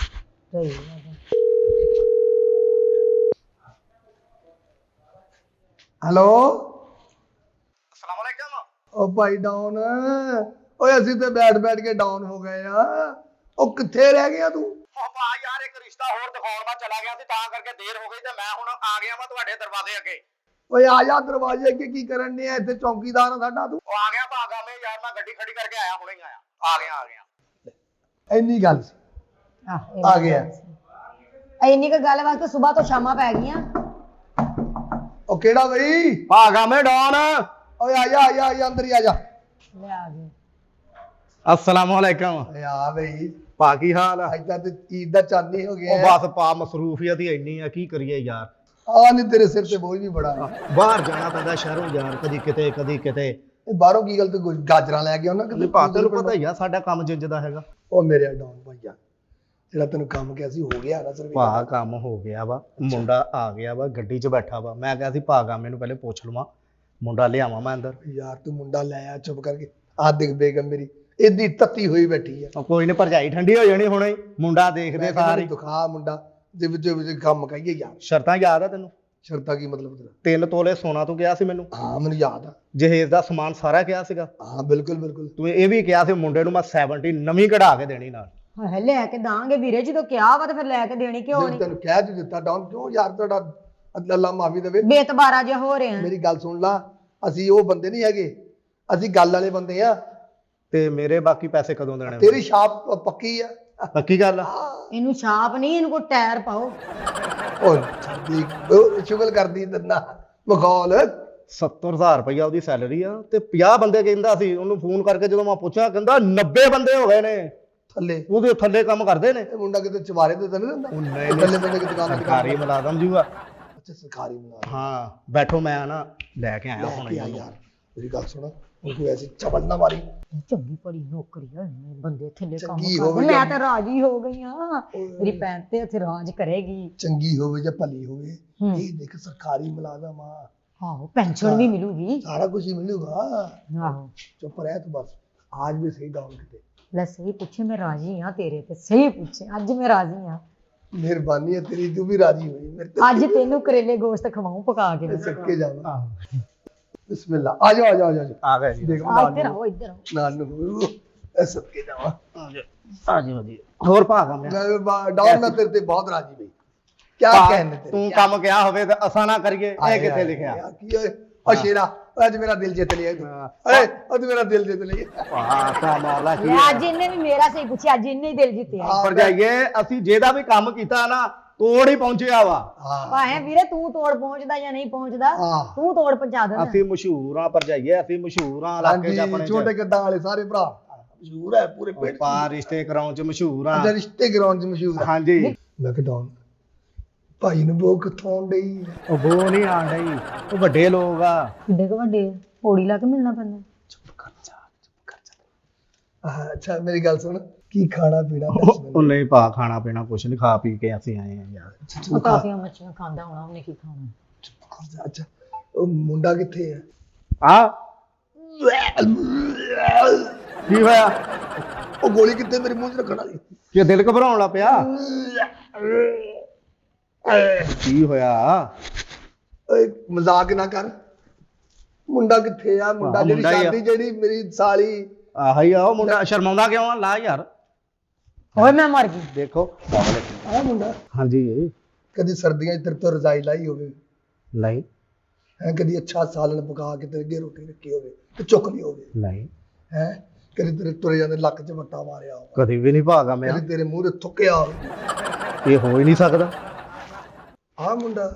ਸਹੀ ਗੱਲ ਹੈ। ਹੈਲੋ ਅਸਲਾਮ ਵਾਲੇਕਮ। ਉਹ ਭਾਈ ਡਾਊਨ, ਓਏ ਅਸੀਂ ਤੇ ਬੈਠ ਕੇ ਡਾਊਨ ਹੋ ਗਏ ਆ। ਉਹ ਕਿੱਥੇ ਰਹਿ ਗਿਆ ਤੂੰ? ਉਹ ਭਾ ਯਾਰ ਇੱਕ ਰਿਸ਼ਤਾ ਹੋਰ ਦਿਖਾਉਣ ਮੈਂ ਚਲਾ ਗਿਆ ਸੀ, ਤਾਂ ਕਰਕੇ ਦੇਰ ਹੋ ਗਈ ਤੇ ਮੈਂ ਹੁਣ ਆ ਗਿਆ ਮੈਂ ਤੁਹਾਡੇ ਦਰਵਾਜ਼ੇ ਅੱਗੇ। ਓਏ ਆ ਜਾ ਦਰਵਾਜ਼ੇ ਅੱਗੇ, ਕੀ ਕਰਨ ਨੇ ਇੱਥੇ? ਚੌਕੀਦਾਰ ਆ ਸਾਡਾ ਤੂੰ। ਉਹ ਆ ਗਿਆ ਭਾਗਾ ਮੈਂ ਯਾਰ, ਮੈਂ ਗੱਡੀ ਖੜੀ ਕਰਕੇ ਆਇਆ, ਹੁਣੇ ਹੀ ਆਇਆ। ਆ ਗਿਆ ਇੰਨੀ ਗੱਲ ਸੀ। ਆਹ ਆ ਗਿਆ। ਇੰਨੀ ਕੁ ਗੱਲ ਵਾਸਤੇ ਸਵੇਰ ਤੋਂ ਸ਼ਾਮਾਂ ਪੈ ਗਈਆਂ। ਉਹ ਕਿਹੜਾ ਬਈ? ਭਾਗਾ ਮੈਂ ਡੌਨ। ਓਏ ਆ ਜਾ ਅੰਦਰ ਹੀ ਆ ਜਾ। ਲੈ ਆ ਗਏ। ਅਸਲਾਮ ਵਾਲੇਕਮ। ਓਏ ਆ ਬਈ, ਭਾ ਕੀ ਹਾਲ ਆ? ਅੱਜ ਤੇ ਈਦ ਦਾ ਚੰਨ ਹੀ ਹੋ ਗਿਆ। ਉਹ ਬਸ ਭਾ ਮਸਰੂਫੀਅਤ ਹੀ ਇੰਨੀ ਆ, ਕੀ ਕਰੀਏ ਯਾਰ। ਆ ਨਹੀਂ ਤੇਰੇ ਸਿਰ ਤੇ ਬੋਝ ਵੀ ਬੜਾ। ਬਾਹਰ ਜਾਣਾ ਪੈਂਦਾ ਸ਼ਹਿਰੋਂ ਯਾਰ, ਕਦੀ ਕਿਤੇ। ਇਹ ਬਾਹਰੋਂ ਕੀ ਗੱਲ ਤੂੰ ਗਾਜਰਾਂ ਲੈ ਕੇ ਆਉਣਾ? ਨਹੀਂ ਭਾ ਤੈਨੂੰ ਪਤਾ ਹੀ ਆ ਸਾਡਾ ਕੰਮ ਜਿੰਜ ਦਾ ਹੈਗਾ। ਉਹ ਮੇਰੇ ਡਾਊਨ ਭਾਈਆ, ਜਿਹੜਾ ਤੈਨੂੰ ਕੰਮ ਕਿਹਾ ਸੀ ਹੋ ਗਿਆ ਨਾ ਸਰ? ਭਾ ਕੰਮ ਹੋ ਗਿਆ ਵਾ, ਮੁੰਡਾ ਆ ਗਿਆ ਵਾ, ਗੱਡੀ 'ਚ ਬੈਠਾ ਵਾ। ਮੈਂ ਕਿਹਾ ਸੀ ਭਾਗਾ ਮੈਨੂੰ ਪਹਿਲੇ ਪੁੱਛ ਲਵਾਂ, ਮੁੰਡਾ ਲਿਆਵਾਂ ਮੈਂ ਅੰਦਰ। ਯਾਰ ਤੂੰ ਮੁੰਡਾ ਲੈ ਆ ਚੁੱਪ ਕਰਕੇ। ਆ ਦੇਖ ਬੇਗਮ ਮੇਰੀ ਏਦੀ ਤੱਤੀ ਹੋਈ ਬੈਠੀ ਆ। ਕੋਈ ਨੀ ਭਰਜਾਈ ਠੰਡੀ ਹੋ ਜਾਣੀ ਹੁਣੇ, ਮੁੰਡਾ ਦੇਖਦੇ ਸਾਰੀ। ਦਿਖਾ ਮੁੰਡਾ ਦੇ ਵਿੱਚ ਕੰਮ ਕਹੀਏ ਯਾਰ। ਸ਼ਰਤਾਂ ਯਾਦ ਆ ਤੈਨੂੰ? ਸ਼ਰਤਾਂ ਕੀ ਮਤਲਬ ਤੇਰਾ? 3 ਤੋਲੇ ਸੋਨਾ ਤੂੰ ਕਿਹਾ ਸੀ ਮੈਨੂੰ। ਹਾਂ ਮੈਨੂੰ ਯਾਦ ਆ। ਜਹੇਜ਼ ਦਾ ਸਮਾਨ ਸਾਰਾ ਕਿਹਾ ਸੀਗਾ। ਹਾਂ ਬਿਲਕੁਲ। ਤੂੰ ਇਹ ਵੀ ਕਿਹਾ ਸੀ ਮੁੰਡੇ ਨੂੰ ਮੈਂ 70 ਨਵੀਂ ਕਢਾ ਕੇ ਦੇਣੀ ਨਾਲ। ਹਾਏ ਲੈ ਕੇ ਦਾਂਗੇ ਵੀਰੇ, ਜਦੋਂ ਕਿਹਾ ਵਾ ਤੇ ਫਿਰ ਲੈ ਕੇ ਦੇਣੀ ਕਿਉਂ ਜੇ ਨਹੀਂ? ਤੈਨੂੰ ਕਹਿ ਦਿੱਤਾ ਡਾਊਨ, ਕਿਉਂ ਯਾਰ? ਤੁਹਾਡਾ ਅੱਲਾ ਮਾਫੀ ਦੇਵੇ ਬੇਤਬਾਰਾ ਜਿਹਾ ਹੋ ਰਿਹਾ। ਮੇਰੀ ਗੱਲ ਸੁਣ ਲਾ, ਅਸੀਂ ਉਹ ਬੰਦੇ ਨਹੀਂ ਹੈਗੇ, ਅਸੀਂ ਗੱਲ ਵਾਲੇ ਬੰਦੇ ਆ। ਤੇ ਮੇਰੇ ਬਾਕੀ ਪੈਸੇ ਕਦੋਂ ਦੇਣੇ? ਤੇਰੀ ਛਾਪ ਪੱਕੀ ਆ। ਪੱਕੀ ਗੱਲ ਆ? ਇਹਨੂੰ ਛਾਪ ਨਹੀਂ, ਇਹਨੂੰ ਕੋਈ ਟਾਇਰ ਪਾਓ। ਉਹ ਸ਼ੁਗਲ ਕਰਦੀ ਦੰਨਾ ਮਖੌਲ। 70000 ਰੁਪਇਆ ਉਹਦੀ ਸੈਲਰੀ ਆ ਤੇ 50 ਬੰਦੇ ਕਹਿੰਦਾ ਸੀ। ਉਹਨੂੰ ਫੋਨ ਕਰਕੇ ਜਦੋਂ ਮੈਂ ਪੁੱਛਿਆ ਕਹਿੰਦਾ 90 ਬੰਦੇ ਹੋ ਗਏ ਨੇ ਥੱਲੇ, ਉਹਦੇ ਥੱਲੇ ਕੰਮ ਕਰਦੇ ਨੇ। ਇਹ ਮੁੰਡਾ ਕਿਤੇ ਚਵਾਰੇ ਤੇ ਤਾਂ ਨਹੀਂ ਹੁੰਦਾ? ਉਹ ਨਹੀਂ ਥੱਲੇ ਬੰਦੇ ਕਿਤੇ ਕੰਮ ਸਰਕਾਰੀ ਮੁਲਾਜ਼ਮ ਜੂਗਾ। ਅੱਛਾ ਸਰਕਾਰੀ ਮੁਲਾਜ਼ਮ। ਹਾਂ ਬੈਠੋ, ਮੈਂ ਨਾ ਲੈ ਕੇ ਆਇਆ ਹੁਣ ਯਾਰ ਮੇਰੀ ਗੱਲ ਸੁਣ, ਉਹ ਤੂੰ ਐਸੀ ਚਵਲ ਨਾ ਮਾਰੀ। ਚੰਗੀ ਭਲੀ ਨੌਕਰੀ ਆ, ਇੰਨੇ ਬੰਦੇ ਥੱਲੇ ਕੰਮ ਚੰਗੀ ਕਰਦੇ। ਹੋਵੇ ਮੈਂ ਜਾਂ- ਤਾਂ ਰਾਜੀ ਹੋ ਗਈ ਆ, ਮੇਰੀ ਭੈਣ ਤੇ ਇੱਥੇ ਰਾਜ ਕਰੇਗੀ। ਚੰਗੀ ਹੋਵੇ ਜਾਂ ਭਲੀ ਹੋਵੇ, ਹੂੰ। ਇਹ ਦੇਖ ਸਰਕਾਰੀ ਮੁਲਾਜ਼ਮ ਆ, ਆਹੋ ਪੈਨਸ਼ਨ ਵੀ ਮਿਲੂਗੀ। ਸਾਰਾ ਕੁਝ ਹੀ ਮਿਲੂਗਾ। ਆਹੋ ਚੁੱਪ ਰਹਿ ਤੂੰ ਬਸ, ਆਜ ਵੀ ਸਹੀ ਡਾਊਨ ਕਿਤੇ। ਲੈ ਸਹੀ ਪੁੱਛੇ, ਮੈਂ ਰਾਜੀ ਆ ਤੇਰੇ ਤੇ। ਸਹੀ ਪੁੱਛੇ, ਅੱਜ ਮੈਂ ਰਾਜੀ ਆ। ਮਿਹਰਬਾਨੀ ਹੈ ਤੇਰੀ, ਤੂੰ ਵੀ ਰਾਜੀ ਹੋਈ ਮੇਰੇ ਤੇ। ਅੱਜ ਤੈਨੂੰ ਕਰੇਲੇ ਗੋਸ਼ਤ ਖਵਾਉਂ ਪਕਾ ਕੇ। ਮੈਂ ਸੱਕੇ ਜਾਵਾਂ। ਬਿਸਮਿਲ੍ਲਾ, ਆ ਜਾ ਆ ਜਾ ਆ ਜਾ ਆ ਗਏ ਜੀ। ਦੇਖ ਆ ਇੱਧਰ ਆਓ, ਇੱਧਰ ਆਓ। ਨਾਲ ਨੂੰ ਇਹ ਸੱਕੇ ਜਾਵਾਂ। ਆ ਜੀ ਵਧੀਆ। ਹੋਰ ਭਾਗਾ ਮੈਂ ਡਾਊਨ ਮੈਂ ਤੇਰੇ ਤੇ ਬਹੁਤ ਰਾਜੀ ਬਈ। ਕਿਆ ਕਹਿਣੇ ਤੇਰੇ। ਤੂੰ ਕੰਮ ਕਿਹਾ ਹੋਵੇ ਤਾਂ ਅਸਾਂ ਨਾ ਕਰੀਏ, ਇਹ ਕਿੱਥੇ ਲਿਖਿਆ? ਕੀ ਓਏ ਓ ਸ਼ੇਰਾ, ਅੱਜ ਮੇਰਾ ਦਿਲ ਜਿੱਤ ਲਿਆ ਤੂੰ। ਓਏ ਅੱਜ ਮੇਰਾ ਦਿਲ ਜਿੱਤ ਲਿਆ। ਆਸਾ ਮਾਰਲਾ ਕੀ ਲੈ ਅੱਜ ਇਹਨੇ ਵੀ ਮੇਰਾ ਸਹੀ ਪੁੱਛਿਆ, ਅੱਜ ਇਹਨੇ ਹੀ ਦਿਲ ਜਿੱਤਿਆ। ਪਰ ਜਾਈਏ, ਅਸੀਂ ਜਿਹਦਾ ਵੀ ਕੰਮ ਕੀਤਾ ਨਾ ਤੋੜ ਹੀ ਪਹੁੰਚਿਆ ਵਾ। ਹਾਂ ਭਾਵੇਂ ਵੀਰੇ ਤੂੰ ਤੋੜ ਪਹੁੰਚਦਾ ਜਾਂ ਨਹੀਂ ਪਹੁੰਚਦਾ, ਹਾਂ। ਤੂੰ ਤੋੜ ਪਹੁੰਚਾ ਦੇ। ਅਸੀਂ ਮਸ਼ਹੂਰ ਆ ਪਰ ਜਾਈਏ, ਅਸੀਂ ਮਸ਼ਹੂਰ ਆ ਇਲਾਕੇ ਚ ਆਪਣੇ ਛੋਟੇ ਗੱਦਾਂ ਵਾਲੇ ਸਾਰੇ ਭਰਾ ਮਸ਼ਹੂਰ ਹੈ ਪੂਰੇ ਪਿੰਡ ਚ। ਪਾ ਰਿਸ਼ਤੇ ਕਰਾਉਣ ਚ ਮਸ਼ਹੂਰ ਆ। ਅੱਛਾ ਰਿਸ਼ਤੇ ਗਰਾਊਂਡ ਚ ਮਸ਼ਹੂਰ ਹੈ। ਹਾਂਜੀ। ਮੈਂ ਕਿ ਡਾਊਨ ਭਾਈ ਨੂੰ ਬੋ ਕਿੱਥੋਂ ਡਈ। ਉਹ ਬੋ ਨਹੀਂ ਆ ਰਹੀ, ਉਹ ਵੱਡੇ ਲੋਕ ਆ। ਕਿੱਡੇ ਕੁ ਵੱਡੇ, ਪੌੜੀ ਲਾ ਕੇ ਮਿਲਣਾ ਪੈਂਦਾ। ਅੱਛਾ ਮੇਰੀ ਗੱਲ ਸੁਣ, ਕੀ ਖਾਣਾ ਪੀਣਾ ਦੱਸ ਉਹ ਮੈਨੂੰ। ਨਹੀਂ ਭਾ, ਖਾਣਾ ਪੀਣਾ ਕੁਛ ਨਹੀਂ, ਖਾ ਪੀ ਕੇ ਅਸੀਂ ਆਏ ਆ ਯਾਰ। ਉਹ ਕਾਫੀਆਂ ਮੱਛੀਆਂ ਖਾਂਦਾ ਹੋਣਾ, ਉਹਨੇ ਕੀ ਖਾਣਾ। ਅੱਛਾ ਉਹ ਮੁੰਡਾ ਕਿੱਥੇ ਹੈ? ਆ ਕੀ ਹੋਇਆ? ਉਹ ਗੋਲੀ ਕਿੱਥੇ ਮੇਰੇ ਮੂੰਹ 'ਚ ਰੱਖਣ ਵਾਲੀ? ਕਿ ਦਿਲ ਘਬਰਾਉਣ ਲੱਗ ਪਿਆ? ਕੀ ਹੋਇਆ? ਓਏ ਮਜ਼ਾਕ ਨਾ ਕਰ। ਮੁੰਡਾ ਕਿੱਥੇ ਆ? ਮੁੰਡਾ ਜਿਹੜੀ ਮੁੰਡਾ ਹੀ ਆ। ਸ਼ਾਦੀ ਜਿਹੜੀ ਮੇਰੀ ਸਾਲੀ। ਆਹੀ ਆ ਉਹ ਮੁੰਡਾ। ਸ਼ਰਮਾਉਂਦਾ ਕਿਉਂ ਆ? ਲਾ ਯਾਰ। ਓਏ ਮੈਂ ਮਰ ਗਈ। ਦੇਖੋ ਆ ਮੁੰਡਾ ਹਾਂਜੀ। ਕਦੀ ਸਰਦੀਆਂ 'ਚ ਤੇਰੇ ਤੋਂ ਰਜ਼ਾਈ ਲਾਈ ਹੋਵੇ ਨਹੀਂ ਹੈ, ਕਦੀ ਅੱਛਾ ਸਾਲਣ ਪਕਾ ਕੇ ਤੇਰੇ ਅੱਗੇ ਰੋਟੀ ਰੱਖੀ ਹੋਵੇ ਤੇ ਚੁੱਕ ਲਈ ਹੋਵੇ ਨਹੀਂ, ਹੈ, ਕਦੀ ਤੇਰੇ ਤੁਰੇ ਜਾਂਦੇ ਲੱਕ 'ਚ ਵੱਟਾ ਮਾਰਿਆ ਹੋਵੇ, ਕਦੀ ਵੀ ਨਹੀਂ ਭਾਗਾ ਮੈਂ। ਕਦੀ ਤੇਰੇ ਮੂੰਹ 'ਤੇ ਥੁੱਕਿਆ ਹੋਵੇ। ਇਹ ਹੋ ਹੀ ਨਹੀਂ ਸਕਦਾ। ਆ ਮੁੰਡਾ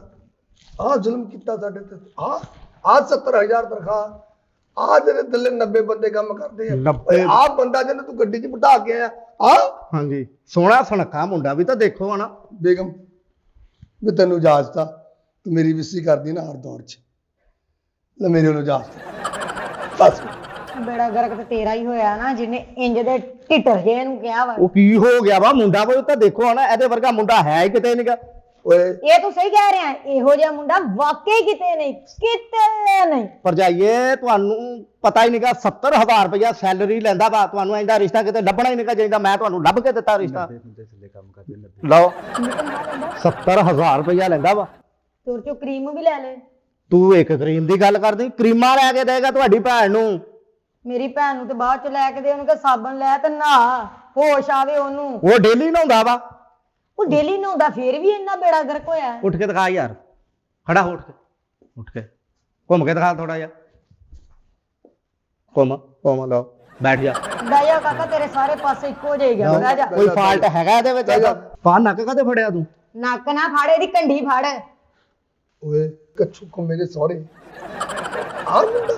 ਆ ਜ਼ੁਲਮ ਕੀਤਾ ਸਾਡੇ ਤੇ। ਆ 70,000 ਤਨਖਾਹ, ਆ ਜਿਹੜੇ ਥੱਲੇ 90 ਬੰਦੇ ਕੰਮ ਕਰਦੇ ਆ। 90 ਆ ਬੰਦਾ ਜਿਹਨੂੰ ਤੂੰ ਗੱਡੀ 'ਚ ਬਿਠਾ ਕੇ ਆਇਆ ਆ ਹਾਂਜੀ, ਸੋਹਣਾ ਸੁਨੱਖਾ ਮੁੰਡਾ ਵੀ ਤਾਂ ਦੇਖੋ ਹਨਾ। ਬੇਗਮ ਮੈਂ ਤੈਨੂੰ ਇਜਾਜ਼ਤ ਆ, ਤੂੰ ਮੇਰੀ ਵਿਸੀ ਕਰਦੀ ਨਾ ਹਰ ਦੌਰ 'ਚ, ਲੈ ਮੇਰੇ ਨੂੰ ਇਜਾਜ਼ਤ ਬਸ। ਬੇੜਾ ਗਰਕ ਤੇ ਤੇਰਾ ਹੀ ਹੋਇਆ ਨਾ, ਜਿਹਨੇ ਇੰਜ ਦੇ ਢਿੱਟਰ ਜੇ ਨੂੰ ਕਿਹਾ ਵਾ। ਉਹ ਕੀ ਹੋ ਗਿਆ ਵਾ? ਮੁੰਡਾ ਕੋਈ ਤਾਂ ਦੇਖੋ ਹਨਾ, ਇਹਦੇ ਵਰਗਾ ਮੁੰਡਾ ਹੈ ਹੀ ਕਿਤੇ ਨਹੀਂਗਾ। ਓਏ ਇਹ ਤੂੰ ਸਹੀ ਕਹਿ ਰਿਹਾ, ਇਹੋ ਜਿਹਾ ਮੁੰਡਾ ਵਾਕਈ ਕਿਤੇ ਨਹੀਂ, ਕਿਤੇ ਨਹੀਂ। ਪਰ ਜਾਈਏ, ਤੁਹਾਨੂੰ ਪਤਾ ਹੀ ਨਹੀਂਗਾ 70,000 ਰੁਪਇਆ ਸੈਲਰੀ ਲੈਂਦਾ ਵਾ। ਤੁਹਾਨੂੰ ਇਹਦਾ ਰਿਸ਼ਤਾ ਕਿਤੇ ਲੱਭਣਾ ਹੀ ਨਹੀਂਗਾ ਚਾਹੀਦਾ। ਮੈਂ ਤੁਹਾਨੂੰ ਲੱਭ ਕੇ ਦਿੱਤਾ ਰਿਸ਼ਤਾ। ਥੱਲੇ ਕੰਮ ਕਰਦੇ ਨੇ। ਲਓ 70,000 ਰੁਪਇਆ ਲੈਂਦਾ ਵਾ। ਤੁਰ ਚੋਂ ਕਰੀਮ ਵੀ ਲੈ ਲੈ। ਤੂੰ ਇੱਕ ਕਰੀਮ ਦੀ ਗੱਲ ਕਰਦੀ, ਕਰੀਮਾਂ ਲੈ ਕੇ ਦੇਗਾ ਤੁਹਾਡੀ ਭੈਣ ਨੂੰ। ਮੇਰੀ ਭੈਣ ਨੂੰ ਤੇ ਬਾਅਦ ਚ ਲੈ ਕੇ ਦੇ, ਉਹਨੂੰ ਕਹ ਸਾਬਣ ਲੈ ਤੇ ਨਹਾ, ਹੋਸ਼ ਆਵੇ ਉਹਨੂੰ। ਉਹ ਡੇਲੀ ਨਹਾਉਂਦਾ ਵਾ। ਉਹ ਡੇਲੀ ਨਹਾਉਂਦਾ, ਫੇਰ ਵੀ ਇੰਨਾ ਬੇੜਾ ਗਰਕ ਹੋਇਆ। ਉੱਠ ਕੇ ਦਿਖਾ ਯਾਰ, ਖੜਾ ਹੋ, ਉੱਠ ਕੇ ਘੁੰਮ ਕੇ ਦਿਖਾ ਥੋੜਾ ਜਿਹਾ। ਘੁੰਮ ਲਓ, ਬੈਠ ਜਾ। ਬਹਿ ਜਾ ਕਾਕਾ, ਤੇਰੇ ਸਾਰੇ ਪਾਸੇ ਇੱਕੋ ਜਿਹਾ ਬਹਿ ਜਾ। ਕੋਈ ਫਾਲਟ ਹੈਗਾ ਇਹਦੇ ਵਿੱਚ? ਪਾ ਨੱਕ ਕਦੇ ਫੜਿਆ ਤੂੰ? ਨੱਕ ਨਾ ਫੜ, ਇਹਦੀ ਕੰਢੀ ਫੜ। ਓਏ ਕੱਛੂ ਕੋ ਮੇਰੇ ਸਹੁਰੇ ਆ ਮੁੰਡਾ।